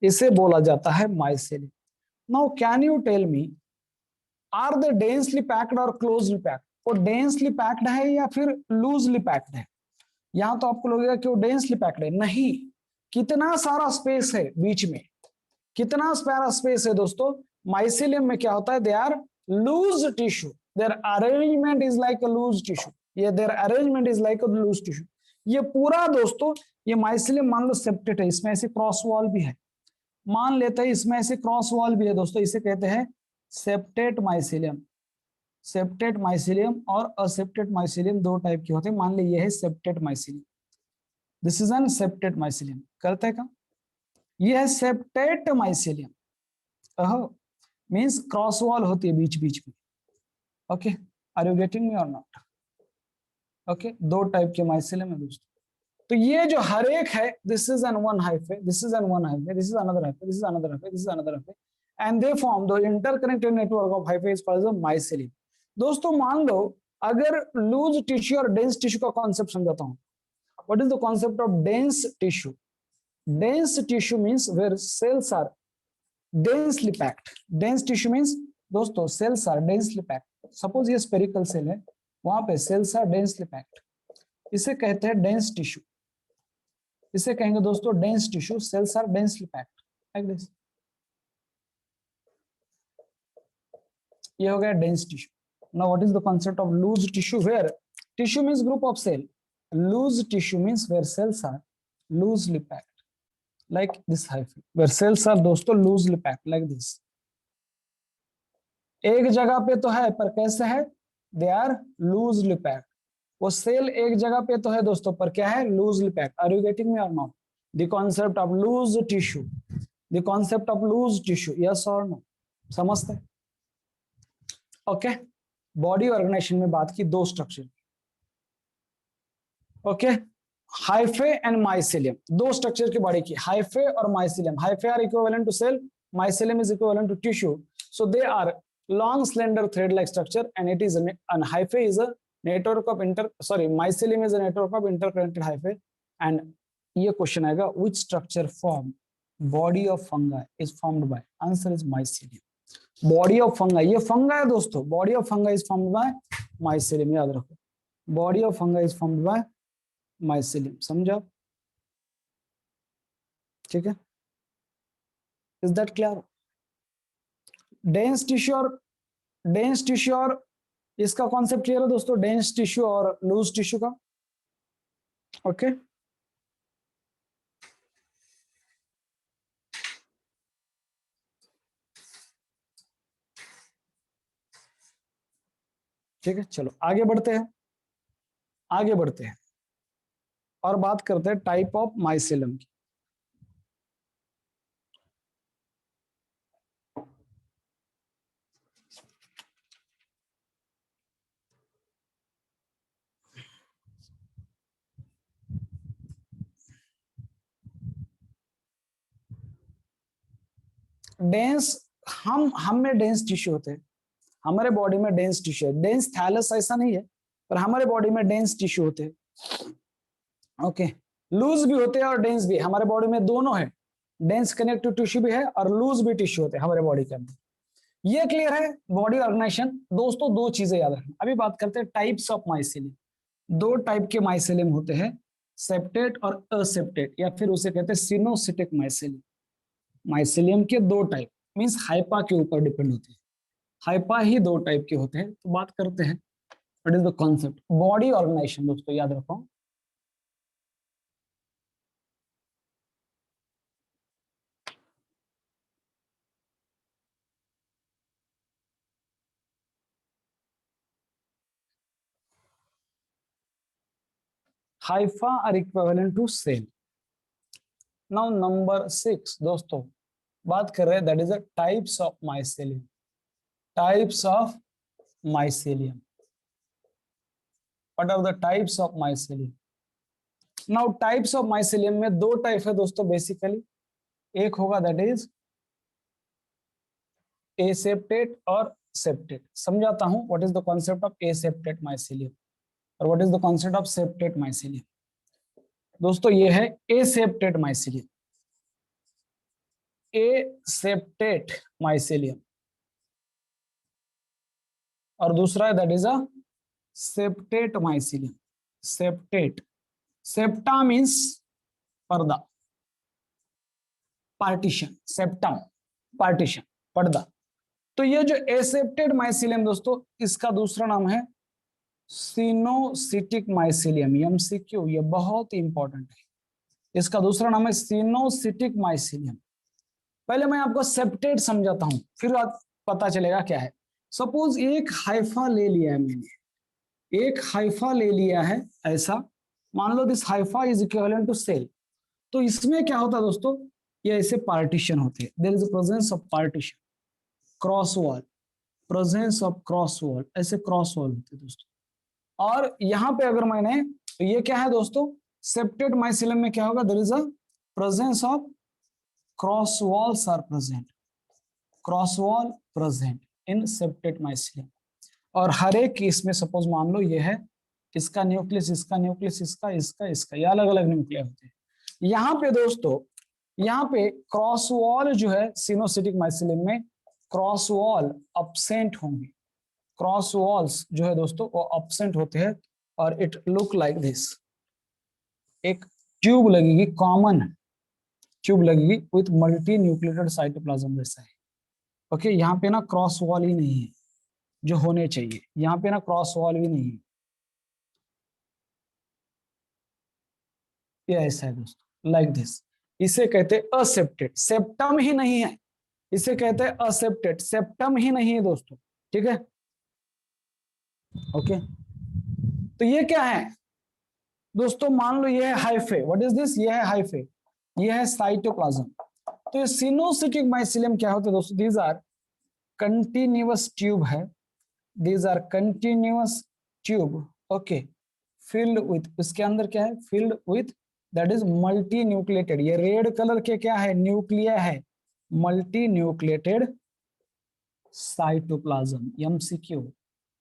इसे बोला जाता है mycelium. Now can you tell me, are they densely packed और क्लोजली पैक्ड? वो डेंसली पैक्ड है या फिर लूजली पैक्ड है? यहां तो आपको लगेगा कि वो डेंसली पैक्ड है, नहीं। कितना सारा स्पेस है बीच में, कितना सारा स्पेस है दोस्तों। माइसेलियम में क्या होता है? They are loose tissue, their arrangement is like a loose tissue, ये their arrangement is like a loose tissue. ये पूरा दोस्तों, ये माइसेलियम मान लो सेप्टेट है, इसमें ऐसे क्रॉस वॉल भी है, मान लेते हैं इसमें ऐसे क्रॉस वॉल भी है दोस्तों, इसे कहते हैं सेप्टेट माइसेलियम। सेप्टेट माइसेलियम और असेप्टेट माइसेलियम दो टाइप के होते हैं। मान ली ये है septate mycelium, this is an septate mycelium. करते हैं क्या? ये है septate mycelium, means cross wall होती है बीच बीच में। Okay, are you getting me और नॉट? ओके, दो टाइप के माइसेलियम है दोस्तों। तो ये जो हर एक है, this is an one hyphae, this is an one hyphae, this is another hyphae, this is another hyphae, this is another hyphae, and they form the interconnected network of hyphae is called the mycelium. दोस्तों मान लो अगर loose tissue और dense tissue का concept समझाता हूं। What is the concept of dense tissue? Dense tissue means where cells are densely packed. Dense tissue means दोस्तों cells are densely packed. Suppose ये स्पेरिकल सेल है, वहां पे सेल्स आर डेंसली पैक्ड, इसे कहते हैं डेंस टिश्यू। इसे कहेंगे दोस्तों dense tissue, cells are densely packed like this. ये हो गया dense tissue. Now what is the concept of loose tissue? Where tissue means group of cell, loose tissue means where cells are loosely packed like this hyphae, where cells are दोस्तों loosely packed like this. एक जगह पे तो है पर कैसे है? They are loosely packed. वो सेल एक जगह पे तो है दोस्तों पर क्या है? Loosely packed. Are you getting me और not? The concept of loose tissue, the concept of loose tissue, yes और नो? समझते? ओके, बॉडी ऑर्गेनाइजेशन में बात की दो structure. Okay, hyphae and mycelium, दो स्ट्रक्चर की बॉडी की, हाइफे और mycelium. Hyphae are equivalent to cell, mycelium is equivalent to tissue, so they are long slender thread like structure and it is an hyphae is a network of mycelium is a network of interconnected hyphae। and ये question आएगा, which structure form body of fungi is formed by? answer is mycelium। body of fungi, ये fungi है दोस्तों, body of fungi is formed by mycelium, याद रखो, body of fungi is formed by mycelium। समझा? ठीक है, is that clear? Dense tissue और इसका कॉन्सेप्ट क्लियर है दोस्तों, डेंस टिश्यू और लूज टिश्यू का। ओके, ठीक है, चलो आगे बढ़ते हैं, आगे बढ़ते हैं और बात करते हैं टाइप ऑफ माइसेलम की। डेंस, हम में डेंस टिश्यू होते हैं, हमारे बॉडी में डेंस टिश्यू है, डेंस थैलस ऐसा नहीं है पर हमारे बॉडी में डेंस टिश्यू होते हैं। ओके, लूज भी होते हैं और डेंस भी, हमारे बॉडी में दोनों है, डेंस कनेक्टिव टिश्यू भी है और लूज भी टिश्यू होते हैं हमारे बॉडी के अंदर। ये क्लियर है बॉडी ऑर्गेनाइजेशन। दोस्तों दो चीजें याद रखना, अभी बात करते हैं टाइप्स ऑफ माइसेलियम। दो टाइप के माइसेलियम होते हैं, सेप्टेट और असेप्टेट, या फिर उसे कहते हैं सिनोसिटिक माइसेलियम। माइसेलियम के दो टाइप, मींस हाइपा के ऊपर डिपेंड होते हैं, हाइपा ही दो टाइप के होते हैं। तो बात करते हैं what is the concept body organization. दोस्तों याद रखो, hypha are equivalent to cell. Now number 6 दोस्तों बात कर रहे हैं, that is the types of mycelium. Types of mycelium, what are the types of mycelium? Now types of mycelium में दो टाइप है दोस्तों बेसिकली, एक होगा दैट इज एसेप्टेट और सेप्टेट। समझाता हूं what is the concept of aseptate mycelium और what is the concept of septate mycelium. दोस्तों ये है एसेप्टेट माइसेलियम, एसेप्टेट माइसेलियम, और दूसरा है that is a septate mycelium. Septate, septa means पर्दा, पार्टीशन, सेप्टम पार्टीशन, पर्दा। तो ये जो एसेप्टेड माइसेलियम दोस्तों, इसका दूसरा नाम है सिनोसिटिक माइसेलियम। एमसीक्यू, ये बहुत इंपॉर्टेंट है, इसका दूसरा नाम है सिनोसिटिक माइसेलियम। पहले मैं आपको सेप्टेट समझाता हूं, फिर पता चलेगा क्या है। सपोज एक हाइफा ले लिया है मैंने, एक हाइफा ले लिया है ऐसा, मान लो this hypha is equivalent to cell. तो इसमें क्या होता है दोस्तों, ये ऐसे पार्टीशन होते हैं, there is a presence of partition, cross wall, presence of cross wall, ऐसे क्रॉस वॉल होते हैं दोस्तों। और यहाँ पे अगर मैंने, तो ये क्या है दोस्तों, सेप्टेड माइसेलियम में क्या होगा, there is a presence of cross walls are present, cross wall present in septate mycelium. और हर एक इसमें सपोज मान लो ये है, इसका न्यूक्लियस, इसका न्यूक्लियस, इसका इसका इसका, ये अलग अलग न्यूक्लियर होते हैं। यहाँ पे दोस्तों, यहाँ पे क्रॉस वॉल जो है सिनोसिटिक माइसेलियम में, क्रॉस वॉल अब्सेंट होंगे, क्रॉस वॉल्स जो है दोस्तों वो अब्सेंट होते हैं और इट लुक लाइक दिस, एक ट्यूब लगेगी, कॉमन ट्यूब लगेगी विथ मल्टी न्यूक्लिएटेड साइटोप्लाज्म जैसा है। ओके, यहाँ पे ना क्रॉस वॉल ही नहीं है जो होने चाहिए, यहाँ पे ना क्रॉस वॉल भी नहीं है, ये ऐसा है दोस्तों, लाइक दिस। इसे कहते हैं असेप्टेड, सेप्टम ही नहीं है, इसे कहते हैं असेप्टेड, सेप्टम ही नहीं है दोस्तों। ठीक है, ओके। तो ये क्या है दोस्तों, मान लो ये है हाइफे, व्हाट इज दिस, ये है हाइफे, ये है साइटोप्लाज्म। तो ये सिनोसिटिक माइसिलियम क्या होते हैं दोस्तों, दीज आर कंटिन्यूअस ट्यूब है, these are continuous tube, okay, filled with, इसके अंदर क्या है, filled with, that is multi nucleated, ये रेड कलर के क्या है, न्यूक्लिया है, multi nucleated cytoplasm, MCQ।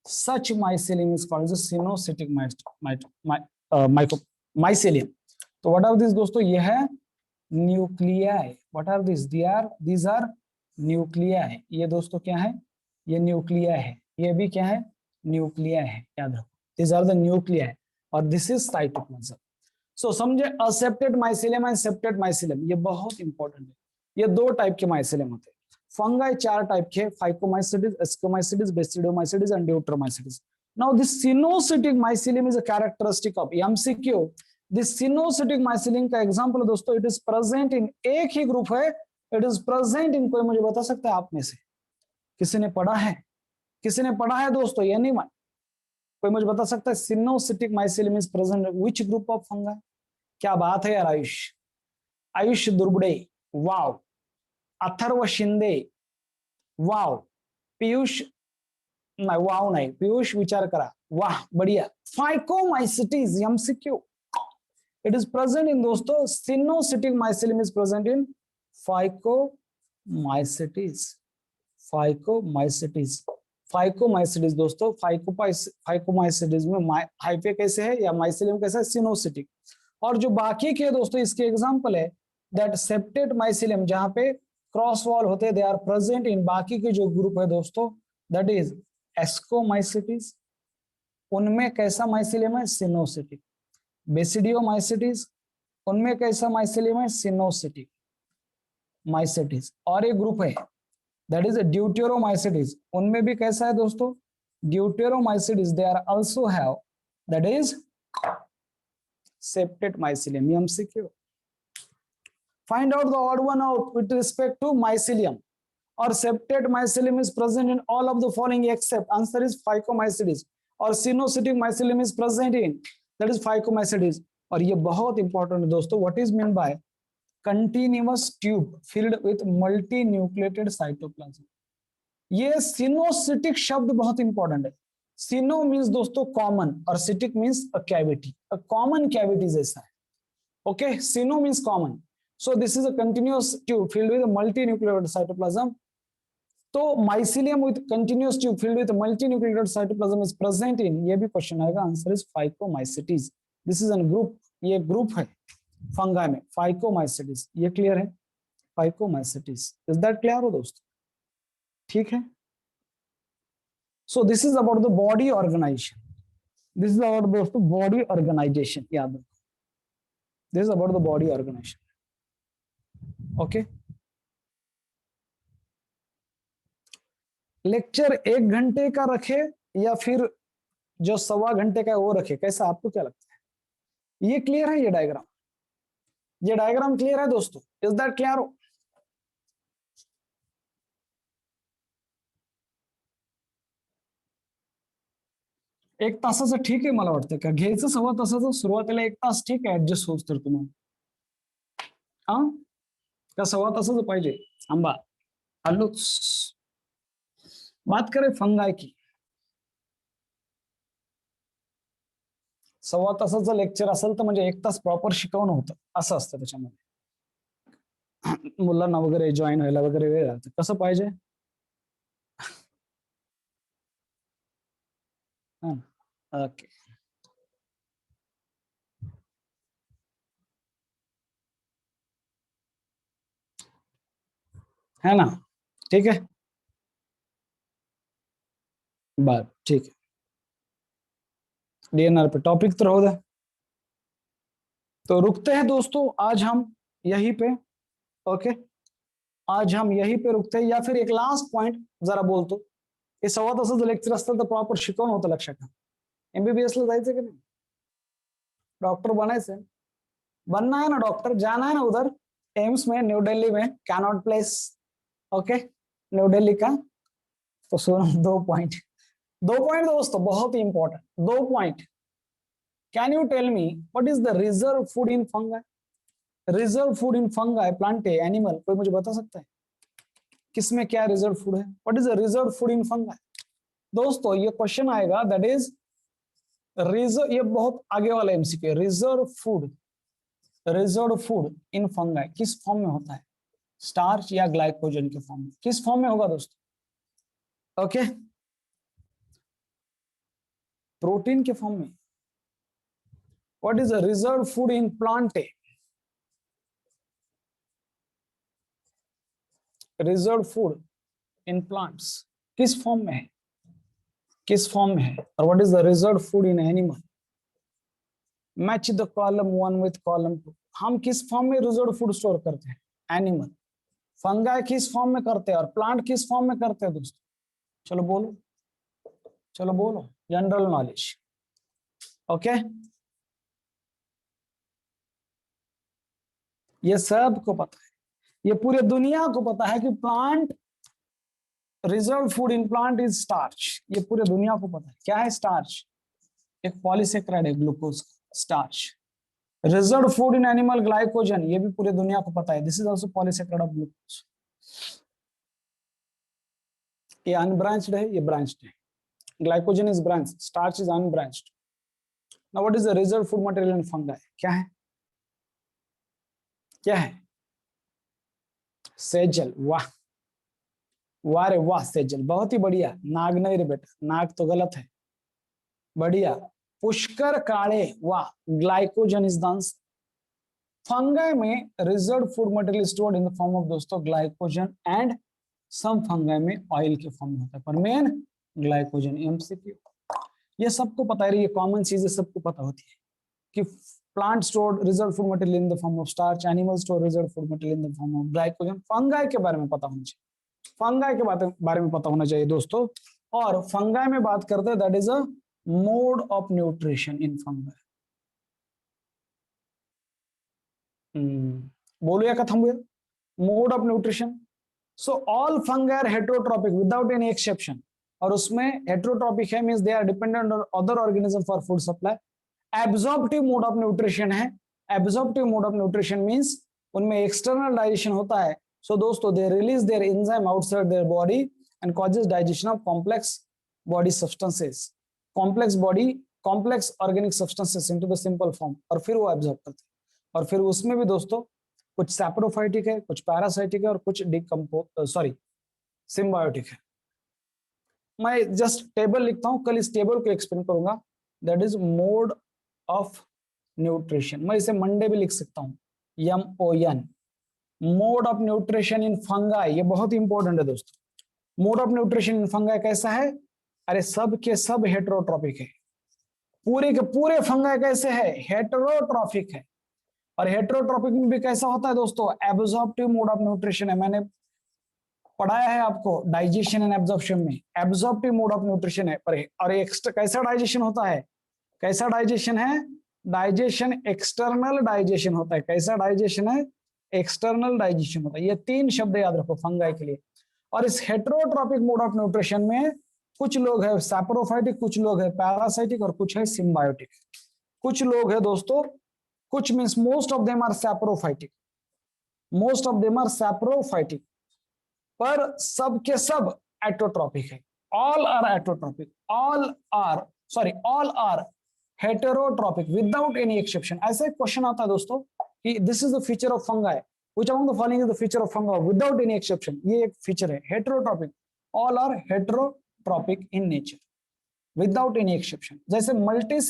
such mycelium is called as coenocytic mycelium। तो व्हाट आर दिस दोस्तों, ये है nuclei, what are this, these are nuclei, ये दोस्तों क्या है, ये न्यूक्लिया है, ये भी क्या है, न्यूक्लिया है, याद रखो, these are the nuclei और this is cytoplasm। सो समझे, accepted mycelium and septate mycelium, ये बहुत इंपॉर्टेंट है। ये दो टाइप के माइसिलियम होते हैं, फंगाई चार टाइप के, phycomycetes, ascomycetes, basidiomycetes and deuteromycetes. Now this coenocytic mycelium is a characteristic of MCQ. This coenocytic mycelium का एग्जांपल दोस्तों, इट इज प्रेजेंट इन, एक ही ग्रुप है, इट इज प्रेजेंट इन, कोई मुझे बता सकता है आप में से, किसी ने पढ़ा है, किसी ने पढ़ा है दोस्तों, ये नहीं, कोई मुझे बता सकता है, coenocytic mycelium is present which group of fungi. क्या बात है यार आयुष, आयुष दुर्बड़े, वाव, अथर्व शिंदे, वाव, पीयूष, नहीं वाव नहीं, पीयूष विचार करा, वाह बढ़िया, phycomycetes MCQ, it is present in दोस्तों, coenocytic mycelium is present in phycomycetes, phycomycetes, phycomycetes दोस्तों, फाइकोमाइसिटीज में हाइफे कैसे है या माइसिलियम कैसा है, सिनोसिटिक। और जो बाकी के दोस्तों इसके एग्जांपल है, दैट सेप्टेड माइसिलियम, जहां पे क्रॉस वॉल होते हैं, दे आर प्रेजेंट इन, बाकी के जो ग्रुप है दोस्तों, दैट इज एस्कोमाइसिटीज, उनमें कैसा माइसिलियम है, सिनोसिटिक। बेसिडियोमाइसिटीज, उनमें कैसा माइसिलियम है, सिनोसिटिक माइसिटीज। और एक ग्रुप है दैट इज ड्यूटेरोमाइसिटीज, उनमें भी कैसा है दोस्तों, deuteromycetes, they are also have, that is septate mycelium, MCQ। Find out the odd one out with respect to mycelium, or septate mycelium is present in all of the following except, answer is phycomycetes, or सिनोसिटिक mycelium is present in, that is phycomycetes। और ये बहुत important है दोस्तों, what is meant by continuous tube filled with multinucleated cytoplasm। ये सिनोसिटिक शब्द बहुत important है। सिनो means दोस्तों कॉमन, और cytic means a cavity, a common cavity जैसा है। Okay, coeno means common, so this is a continuous tube filled with multinucleated cytoplasm. तो mycelium with continuous tube filled with multinucleated cytoplasm is present in, ये भी question आएगा, answer is phycomycetes. This is an group, ये group है fungi में, phycomycetes, ये clear है, phycomycetes, is that clear हो दोस्तों, ठीक है। So this is about the body organization. This is about दोस्तों body organization, याद रखो, this is about the body organization. Okay. Lecture 1 घंटे का रखे या फिर जो 1.25 घंटे का है वो रखे, कैसा आपको क्या लगता है, ये क्लियर है, ये डायग्राम, ये डायग्राम क्लियर है दोस्तों, इज दैट क्लियर हो। एक तासाचं ठीक आहे, मला वाटतं का घ्यायचं 1.25 तासाचं, सुरुवातीला 1 तास ठीक आहे, ऍडजस्ट होत तर तुम्हाला, हा का 1.25 तासाचं पाहिजे, आंबा आलू। बात करें फंगाई की, 1.25 तासाचं लेक्चर असेल तर म्हणजे 1 तास प्रॉपर शिकवणं होतं, असं असतं त्याच्यामध्ये, मुलांना वगैरे जॉईन व्हायला वगैरे वेळ लागतो, कसं पाहिजे, ओके, है ना, ठीक है, बात ठीक है, DNR पे टॉपिक तो रहो दे। तो रुकते हैं दोस्तों आज हम यहीं पे। ओके, आज हम यहीं पे रुकते हैं, या फिर एक लास्ट पॉइंट जरा बोलतो, हे सव्वा तासाचं लेक्चर असतं तर प्रॉपर शिकवणं होतं लक्षात ठेवा. एमबीबीएस ला जायचं की नाही, डॉक्टर बनायचंय, बनना है ना डॉक्टर, जाना है ना उधर एम्स में, न्यू दिल्ली में, Connaught Place. Okay, New Delhi का. तो सुनो, 2 पॉइंट, 2 पॉइंट दोस्तों बहुत ही important 2 point. Can you tell me what is the reserve food in fungi? Reserve food in fungi, plant animal, कोई मुझे बता सकता है किसमें क्या रिजर्व फूड है? What is the reserve food in fungi? दोस्तों ये क्वेश्चन आएगा, दैट इज रिजर्व, ये बहुत आगे वाला MCQ. Reserve food, reserve food in fungi किस फॉर्म में होता है? स्टार्च या ग्लाइकोजन के फॉर्म में? किस फॉर्म में होगा दोस्तों? ओके, प्रोटीन के फॉर्म में. What is the reserve food in plant? Reserve food in plants किस फॉर्म में है? किस फॉर्म में है? और what is the reserve food in animal? Match the column 1 with column 2. हम किस फॉर्म में रिजर्व फूड स्टोर करते हैं? एनिमल. फंगाई किस फॉर्म में करते हैं और प्लांट किस फॉर्म में करते हैं दोस्तों? चलो बोलो, चलो बोलो, जनरल नॉलेज. ओके, ये सबको पता है, ये पूरे दुनिया को पता है कि plant, reserve food in plant is starch. ये पूरे दुनिया को पता है. क्या है स्टार्च? एक पॉलीसेक्राइड है, glucose, starch. Reserve food in animal glycogen, ये भी पूरे दुनिया को पता है, this is also polysaccharide of glucose. ये अनब्रांच्ड है, ये ब्रांच्ड है. Glycogen is branch, starch is unbranched. Now what is the reserve food material in fungi? क्या है? क्या है? सेजल. वाह, वाह रे वाह, सेजल बहुत ही बढ़िया. नाग नहीं रे बेटा, नाग तो गलत है. बढ़िया. पुष्कर काले, वाह. Glycogen is the answer. Fungi में reserve food material stored in the form of दोस्तों ग्लाइकोजन एंड सम फंगाई में ऑयल के फॉर्म में होता है, पर मेन ग्लाइकोजन. एमसीक्यू. ये सबको पता है, ये कॉमन चीजें सबको पता होती है कि plant stored reserve food material in the form of starch, animal store reserve food material in the form of glycogen. Fungi के बारे में पता होना चाहिए, फंगाई के बारे में पता होना चाहिए दोस्तों. और फंगाई में बात करते हैं, that is a mode of nutrition in fungi. बोलूया का थांबूया? Mode of nutrition. So all fungi are heterotrophic without any exception. और उसमें हेटेरोट्रॉपिक है means they are dependent on other organism for food supply. Absorptive mode of nutrition है. Absorptive mode of nutrition means उनमें external digestion होता है. So दोस्तों they release their enzyme outside their body and causes digestion of complex body substances, complex body, complex organic substances into the simple form, और फिर वो absorb करते हैं. और फिर उसमें भी दोस्तों कुछ सैप्रोफाइटिक है, कुछ पैरासाइटिक है और कुछ सिम्बायोटिक है. मैं जस्ट टेबल लिखता हूं, कल इस टेबल को एक्सप्लेन करूंगा. That is mode of nutrition. मैं इसे मंडे भी लिख सकता हूं, MON. Mode of nutrition in fungi, ये बहुत इंपॉर्टेंट है दोस्तों. Mode of nutrition in fungi कैसा है? अरे सब के सब हेटेरोट्रॉपिक है. पूरे के पूरे फंगाई कैसे है? हेटेरोट्रॉपिक है. और हेटेरोट्रॉपिक में भी कैसा होता है दोस्तों? एब्जॉर्प्टिव मोड ऑफ न्यूट्रिशन है. मैंने पढ़ाया है आपको डाइजेशन एंड एब्जॉर्प्शन में, एब्जॉर्प्टिव मोड ऑफ न्यूट्रिशन है. पर और कैसा डाइजेशन होता है? कैसा डाइजेशन है? डाइजेशन एक्सटर्नल डाइजेशन होता है. कैसा डाइजेशन है? एक्सटर्नल डाइजेशन होता है. ये 3 शब्द याद रखो फंगाई के लिए. और इस हेटेरोट्रॉपिक मोड ऑफ न्यूट्रिशन में कुछ लोग है सैप्रोफाइटिक, कुछ लोग है पैरासाइटिक और कुछ है सिम्बायोटिक. कुछ लोग है दोस्तों, कुछ means most of them are saprophytic, most of them are saprophytic, पर सब के सब एटोट्रॉपिक है. All are autotrophic, all are heterotrophic without any exception. ऐसा एक क्वेश्चन आता है दोस्तों कि this is the feature of fungi, which among the following is the feature of fungi without any exception. ये एक फीचर है heterotrophic. All are heterotrophic in nature without any exception. जैसे मल्टी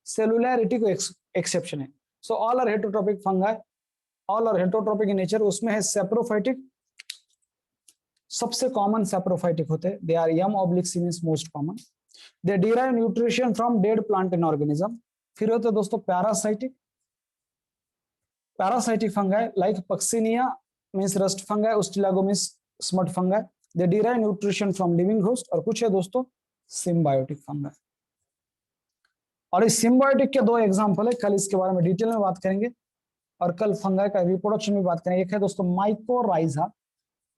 सेलुलरिटी को exception है. So all are heterotrophic fungi, all are heterotrophic in nature. उसमें है saprophytic, सबसे common saprophytic होते हैं. They are M/C means most common. They derive nutrition from dead plant and organism. फिर होते हैं दोस्तों parasitic, parasitic fungi like Puccinia means rust fungi, Ustilago means smut fungi, they derive nutrition from living host. और कुछ है दोस्तों symbiotic fungi. और इस सिम्बायोटिक के दो एग्जांपल है, कल इसके बारे में डिटेल में बात करेंगे और कल फंगाई का रिप्रोडक्शन में बात करेंगे। एक है दोस्तों mycorrhiza,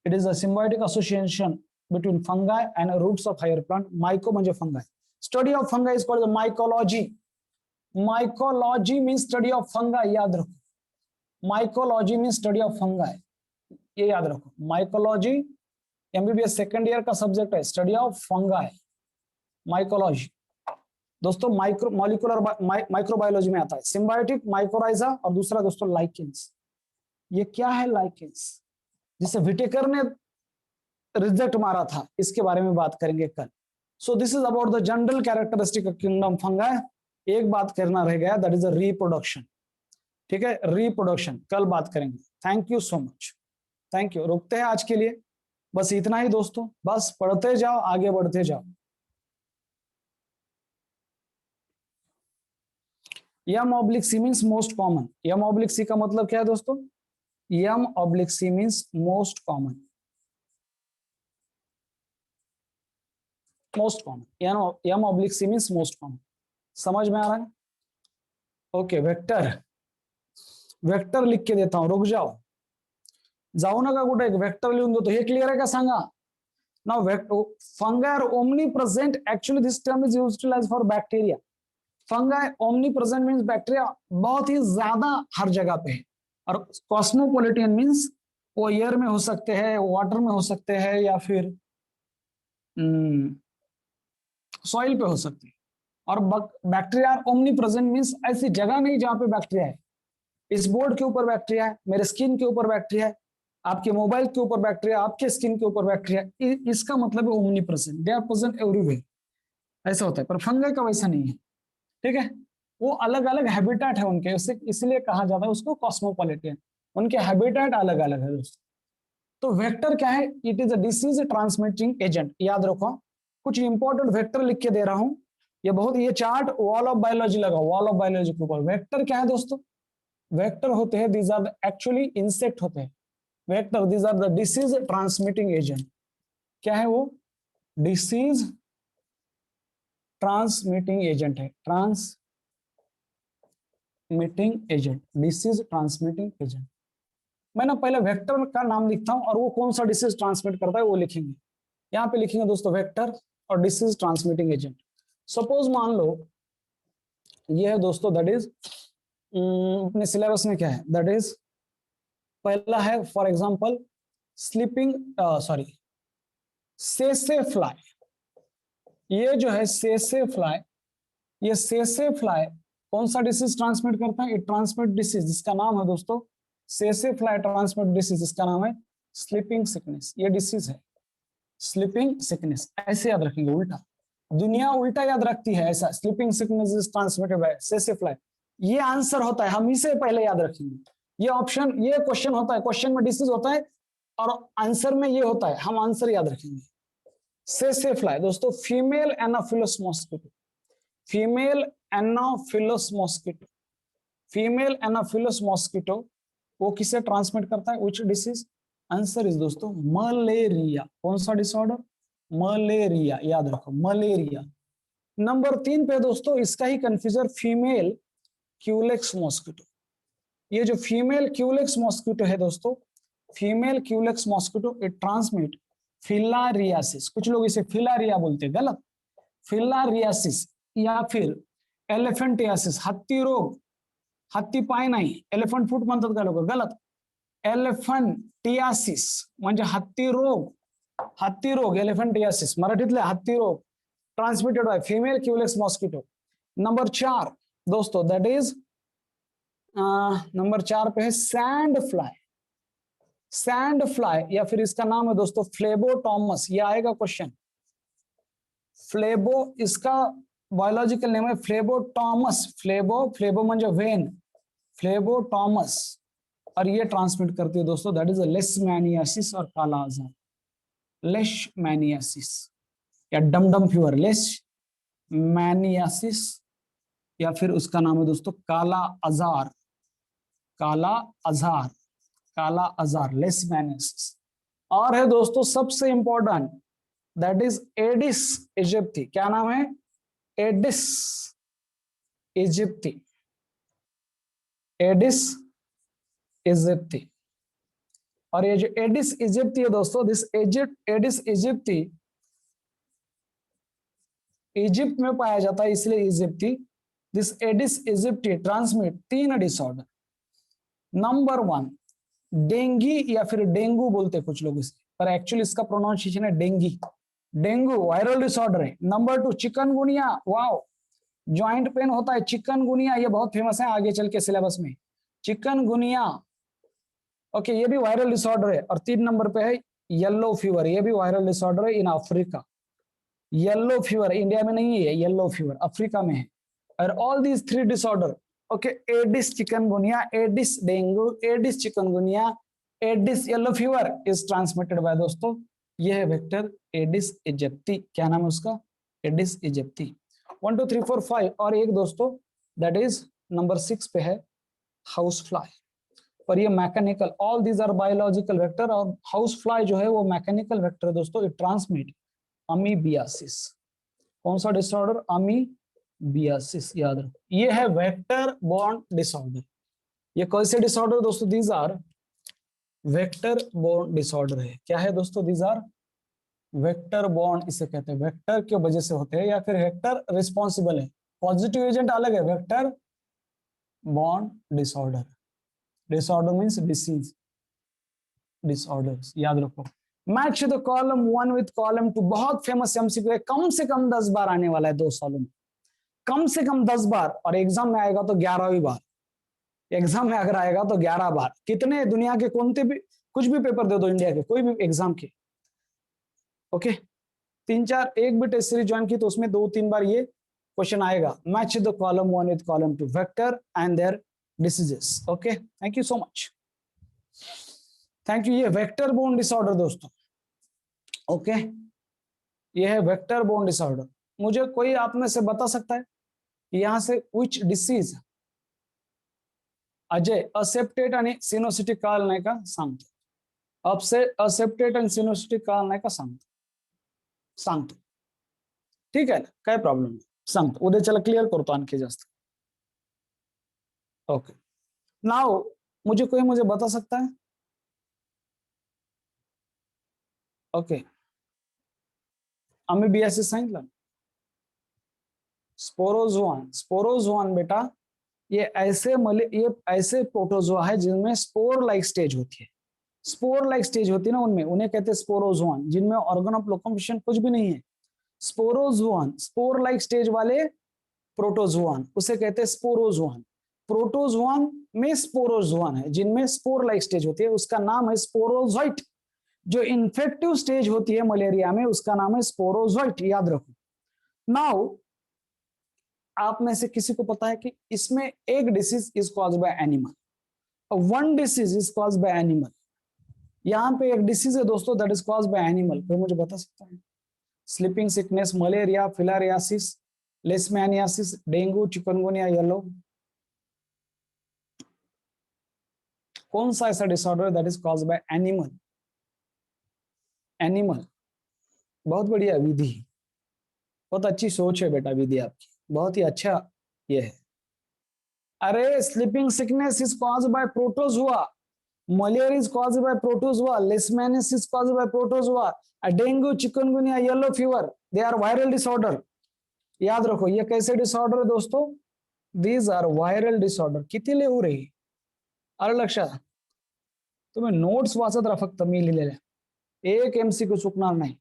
it is a symbiotic association between fungi and roots of higher plant. Myco म्हणजे fungi, study of fungi is called mycology. Mycology means study of fungi, याद रखो, mycology means study of fungi, ये याद रखो। Mycology MBBS second year का subject है, study of fungi, mycology दोस्तों। Micro molecular microbiology में आता है। सिम्बायोटिक माइकोराइजा और दूसरा दोस्तों लाइकेंस। ये क्या है लाइकेंस, जिसे विटेकर ने रिजेक्ट मारा था, इसके बारे में बात करेंगे कल। सो this is about the general characteristic of kingdom fungi. एक बात करना रह गया, दैट इज अ रिप्रोडक्शन, ठीक है, रिप्रोडक्शन कल बात करेंगे। Thank you so much, thank you. रुकते हैं आज के लिए, बस इतना ही दोस्तों, बस पढ़ते जाओ, आगे बढ़ते जाओ। M oblique C means most common. M oblique C का मतलब क्या है दोस्तों? M oblique C means most common, most common. M oblique C means most common, समझ में आ रहा है? ओके, वेक्टर, वेक्टर लिख के देता हूं, रुक जाओ, जाऊ नका कुठे, एक वेक्टर लिहून देतो। हे क्लियर आहे का सांगा? Now fungi are omnipresent, actually this term is used for bacteria. Fungi omnipresent means bacteria बहुत ही ज्यादा हर जगह पे है। और कॉस्मोपोलिटन मीन्स वो एयर में हो सकते हैं, वाटर में हो सकते हैं, या फिर सॉइल पे हो सकते हैं। और बैक्टीरिया ओमनी प्रेजेंट मीन्स ऐसी जगह नहीं जहां पे बैक्टीरिया है। इस बोर्ड के ऊपर बैक्टीरिया है, मेरे स्किन के ऊपर बैक्टीरिया है, आपके मोबाइल के ऊपर बैक्टीरिया, आपके स्किन के ऊपर बैक्टीरिया, इसका मतलब है omnipresent, they are present everywhere, ऐसा होता है। पर फंगाई का वैसा नहीं है, ठीक है, वो अलग अलग हैबिटेट है उनके, इसलिए कहा जाता है उसको कॉस्मोपॉलिटन, उनके हैबिटेट अलग अलग है दोस्तों। तो वेक्टर क्या है? It is a disease transmitting agent, याद रखो। कुछ इंपॉर्टेंट वेक्टर लिख के दे रहा हूं, ये बहुत, ये चार्ट वॉल ऑफ बायोलॉजी लगा, वॉल ऑफ बायोलॉजी के ऊपर। वेक्टर क्या है दोस्तों? वेक्टर होते हैं, दीज आर एक्चुअली इंसेक्ट होते हैं vector, these are the disease transmitting agent. क्या है वो? डिसीज ट्रांसमिटिंग एजेंट है, transmitting agent, disease transmitting agent. मैं ना पहले वेक्टर का नाम लिखता हूं और वो कौन सा डिसीज ट्रांसमिट करता है वो लिखेंगे। यहां पे लिखेंगे दोस्तों वेक्टर और डिसीज ट्रांसमिटिंग एजेंट। सपोज मान लो ये है दोस्तों, दैट इज अपने सिलेबस में क्या है, दैट इज पहला है फॉर एग्जांपल स्लीपिंग, सॉरी, सेसे फ्लाई। ये जो है सेसे फ्लाई, ये सेसे फ्लाई कौन सा डिसीज ट्रांसमिट करता है? इट ट्रांसमिट डिसीज, जिसका नाम है दोस्तों सेसे फ्लाई ट्रांसमिट डिसीज, इसका नाम है स्लीपिंग सिकनेस। ये डिसीज है स्लीपिंग सिकनेस, ऐसे याद रखेंगे, उल्टा, दुनिया उल्टा याद रखती है ऐसा। Sleeping sickness is transmitted by सेसे फ्लाई, ये आंसर होता है, हम इसे पहले याद रखेंगे। ये ऑप्शन, ये क्वेश्चन होता है, क्वेश्चन में डिसीज होता है और आंसर में ये होता है, हम आंसर याद रखेंगे। सेसे फ्लाई दोस्तों female Anopheles mosquito, female Anopheles mosquito, female Anopheles mosquito वो किसे ट्रांसमिट करता है? Which disease? आंसर इज दोस्तों मलेरिया। कौन सा डिसऑर्डर? मलेरिया, याद रखो, मलेरिया। नंबर 3 पे दोस्तों इसका ही कंफ्यूजर, फीमेल क्यूलेक्स मॉस्किटो। ये जो फीमेल क्यूलेक्स मॉस्किटो है दोस्तों, female Culex mosquito it transmit filariasis, कुछ लोग इसे फिलारिया बोलते हैं, गलत, फिलारियासिस या फिर एलिफेंटियासिस, हत्ती रोग, हत्ती पाय नाही, एलिफंट फूट म्हणतात का लोक, गलत, एलिफंटियासिस म्हणजे हत्ती रोग, हत्ती रोग, एलिफंटियासिस मराठीतले हत्ती रोग, transmitted by female Culex mosquito. Number 4 दोस्तों दैट इज नंबर 4 पे है सैंड फ्लाई, सैंड फ्लाई या फिर इसका नाम है दोस्तों फ्लेबोटॉमस, ये आएगा क्वेश्चन, फ्लेबो, इसका बायोलॉजिकल नेम है फ्लेबोटॉमस, फ्लेबो म्हणजे वेन, फ्लेबोटॉमस, और ये ट्रांसमिट करती है दोस्तों, दैट इज लेशमैनियासिस और काला आजार, लेशमैनियासिस या डमडम फीवर, लेशमैनियासिस या फिर उसका नाम है दोस्तों काला अजार, काला अजार, काला अजार, लेशमैनियासिस। और है दोस्तों सबसे इंपॉर्टेंट, दैट इज एडिस इजिप्टी। क्या नाम है? Aedes इजिप्टी, Aedes इजिप्टी। और ये जो एडिस इजिप्टी है दोस्तों, दिस एडिस इजिप्टी इजिप्ट में पाया जाता है, इसलिए इजिप्टी। This Aedes इजिप्टी transmit 3 disorder. Number 1 dinghy, या फिर डेंगू बोलते कुछ लोग इसे, पर एक्चुअली इसका प्रोनाउंसिएशन है डेंगी। डेंगू वायरल डिसऑर्डर है। Number 2 chikungunya, wow, joint pain होता है, चिकनगुनिया, ये बहुत फेमस है आगे चल के सिलेबस में, चिकनगुनिया। ओके, ये भी वायरल डिसऑर्डर है। और 3 नंबर पे है येलो फीवर, ये भी वायरल डिसऑर्डर है in Africa. Yellow fever India में नहीं है, येलो फीवर अफ्रीका में है। और all these 3 disorder, okay, Aedes chikungunya, Aedes dengue, Aedes chikungunya, Aedes yellow fever is transmitted bye दोस्तों, ये है वेक्टर एडिस इजिप्टी। क्या नाम है उसका? एडिस इजिप्टी। 1 2 3 4 5 और एक दोस्तों दैट इज नंबर 6 पे है हाउस फ्लाई। पर ये mechanical, all these are biological vector, और हाउस फ्लाई जो है वो मैकेनिकल वेक्टर है दोस्तों। It transmit amoebiasis. कौन सा डिसऑर्डर? अमीबियासिस, याद रखो। ये है वेक्टर बोर्न डिसऑर्डर। ये कैसे डिसऑर्डर दोस्तों? These are vector borne disorder है। क्या है दोस्तों? दीज आर वेक्टर बोर्न, इसे कहते हैं, वेक्टर की वजह से होते हैं, या फिर वेक्टर रिस्पॉन्सिबल है। पॉजिटिव एजेंट अलग है, vector borne disorder. Disorder means disease, disorders, याद रखो। Match the column 1 with column 2, बहुत फेमस एमसीक्यू है, कम से कम 10 बार आने वाला है 2 सालों में, कम से कम 10 बार, और एग्जाम में आएगा तो 11वीं बार। एग्जाम में अगर आएगा तो 11 बार। कितने दुनिया के कौन भी कुछ भी पेपर दे दो, इंडिया के कोई भी एग्जाम के, ओके, 3-4 एक भी टेस्ट सीरीज ज्वाइन की तो उसमें 2-3 बार ये क्वेश्चन आएगा। Match the column 1 with column 2, vector and their diseases. Okay, thank you so much, thank you. ये वेक्टर बोर्न डिसऑर्डर दोस्तों, ओके, ये है वेक्टर बोर्न डिसऑर्डर। मुझे कोई आप में से बता सकता है यहां से विच डिसीज अजय असेप्टेड आणि सिनोसिटिक काल नाही का? सांगतो, असेप्टेड आणि सिनोसिटिक काल नाही का? सांगतो, ठीक आहे ना, काय प्रॉब्लेम नाही, सांगतो उद्याच्याला क्लिअर करतो आणखी जास्त। ओके, नाउ मुझे बता सकता है? ओके, अमीबियासिस सांगितलं। स्पोरोजोआन, स्पोरोजोआन बेटा ये ऐसे प्रोटोजोआ है जिनमें स्पोर लाइक स्टेज होती है, स्पोर लाइक स्टेज होती है ना उनमें, उन्हें कहते हैं स्पोरोजोआन, जिनमें ऑर्गन ऑफ लोकोमोशन कुछ भी नहीं है। स्पोरोजोआन, स्पोर लाइक स्टेज वाले प्रोटोजोआन, उसे कहते हैं स्पोरोजोआन। प्रोटोजोआन में स्पोरोजोआन है जिनमें स्पोर लाइक स्टेज होती है, उसका नाम है स्पोरोजोइट। जो इन्फेक्टिव स्टेज होती है मलेरिया में, उसका नाम है स्पोरोजोइट, याद रखो। नाउ आप में से किसी को पता है कि इसमें एक disease is caused by animal, one disease is caused by animal. यहां पे एक डिसीज है दोस्तों that is caused by animal, कोई मुझे बता सकता है? Sleeping sickness, malaria, filariasis, leishmaniasis, dengue, chikungunya, yellow, कौन सा ऐसा disorder that is caused by animal? Animal, बहुत बढ़िया विधि, बहुत अच्छी सोच है बेटा विधि आपकी, बहुत ही अच्छा ये है। अरे sleeping sickness is caused by protozoa, malaria is caused by protozoa, leishmaniasis is caused by protozoa, dengue, chikungunya, yellow fever, they are viral disorder. याद रखो ये कैसे डिसऑर्डर है दोस्तों? These are viral disorder. किती लिहू रे? आलं लक्षात? तुम्ही नोट्स वाचत राहा फक्त मी लिहिलेल्या, एक एमसीक्यू चुकणार नाही,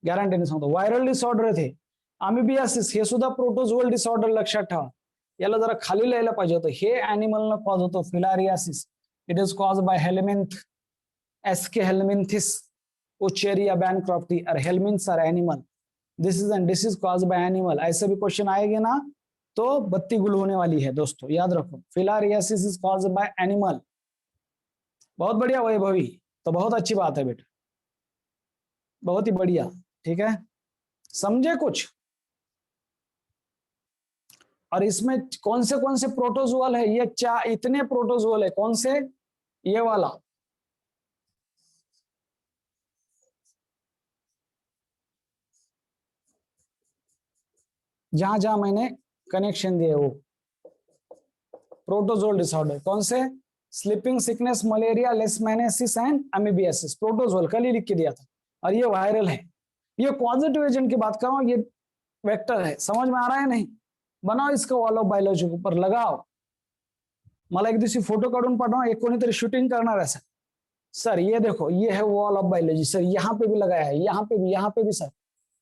गॅरंटीने सांगतो। व्हायरल डिसऑर्डर आहे ते। अमिबियासिस हे सुद्धा प्रोटोझोअल डिसऑर्डर, लक्षात ठेवा, याला जरा खाली लिहायला पाहिजे होतं। हे अॅनिमलला कॉज होतो filariasis, it is cause by helminth, aschelminthes, Wuchereria bancrofti, और helminths are animal, this is and this is cause by animal. ऐसे भी क्वेश्चन आएंगे ना तो बत्ती गुल होने वाली है दोस्तों, याद रखो। Filariasis is cause by animal. बहुत बढ़िया वैभवी, तो बहुत अच्छी बात है बेटा, बहुत ही बढ़िया, ठीक है, समझे कुछ? और इसमें कौन से प्रोटोजोअल है, ये इतने प्रोटोजोअल है, कौन से, ये वाला, जहां जहां मैंने कनेक्शन दिए वो प्रोटोजोल डिसऑर्डर, कौन से, sleeping sickness, malaria, leishmaniasis and amoebiasis, protozoal कल ही लिख के दिया था। और ये वायरल है, ये पॉजिटिव एजेंट की बात कर रहा हूं, ये वेक्टर है, समझ में आ रहा है नहीं, बनाओ इसका वॉल ऑफ बायोलॉजी के ऊपर लगाओ, मला एक दिवशी फोटो काढून पाठवा, एक कोणीतरी शूटिंग करणार है सर ये देखो ये है वॉल ऑफ बायोलॉजी सर, यहाँ पे भी लगाया है, यहाँ पे भी, यहाँ पे भी सर,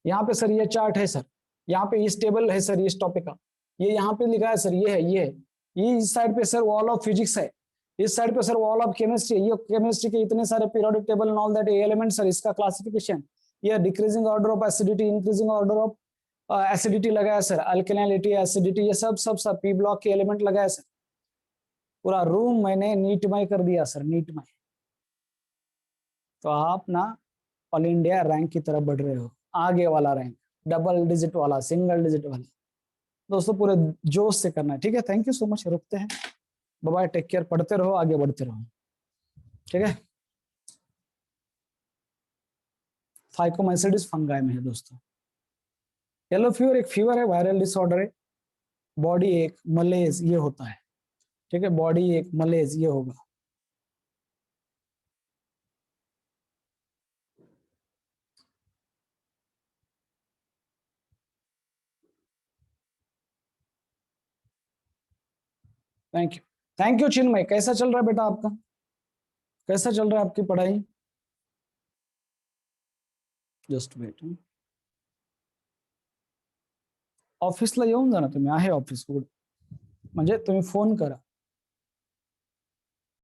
यहाँ पे सर ये चार्ट है सर, यहाँ पे इस टेबल है सर इस टॉपिक का, ये यहाँ पे लिखा है सर, ये है, ये है, ये इस साइड पे सर वॉल ऑफ फिजिक्स है, इस साइड पे सर वॉल ऑफ केमिस्ट्री, ये केमिस्ट्री के इतने सारे periodic table and all that element sir, इसका क्लासिफिकेशन, ये decreasing order of acidity, increasing order of acidity लगाया सर, अल्कलिनिटी, एसिडिटी, ये सब सब सब पी ब्लॉक के एलिमेंट लगाया सर, पूरा रूम मैंने नीटमय कर दिया सर, नीटमय। तो आप ना ऑल इंडिया रैंक की तरफ बढ़ रहे हो, आगे वाला रैंक, डबल डिजिट वाला, सिंगल डिजिट वाला, दोस्तों पूरे जोश से करना है, ठीक है। थैंक यू सो मच, रुकते हैं, बाय बाय, टेक केयर, पढ़ते रहो, आगे बढ़ते रहो, ठीक है। फाइकोमाइसिडिस फंगाई में है दोस्तों। येलो फीवर एक फीवर है, वायरल डिसऑर्डर है, बॉडी एक, मलेज ये होता है, ठीक है, बॉडी एक, मलेज ये होगा। थैंक यू, थैंक यू चिन्मय। कैसा चल रहा है बेटा आपका, कैसा चल रहा है आपकी पढ़ाई, जस्ट वेट, ऑफिसला येऊन जा ना तुम्ही, आहे ऑफिस, म्हणजे तुम्ही फोन करा,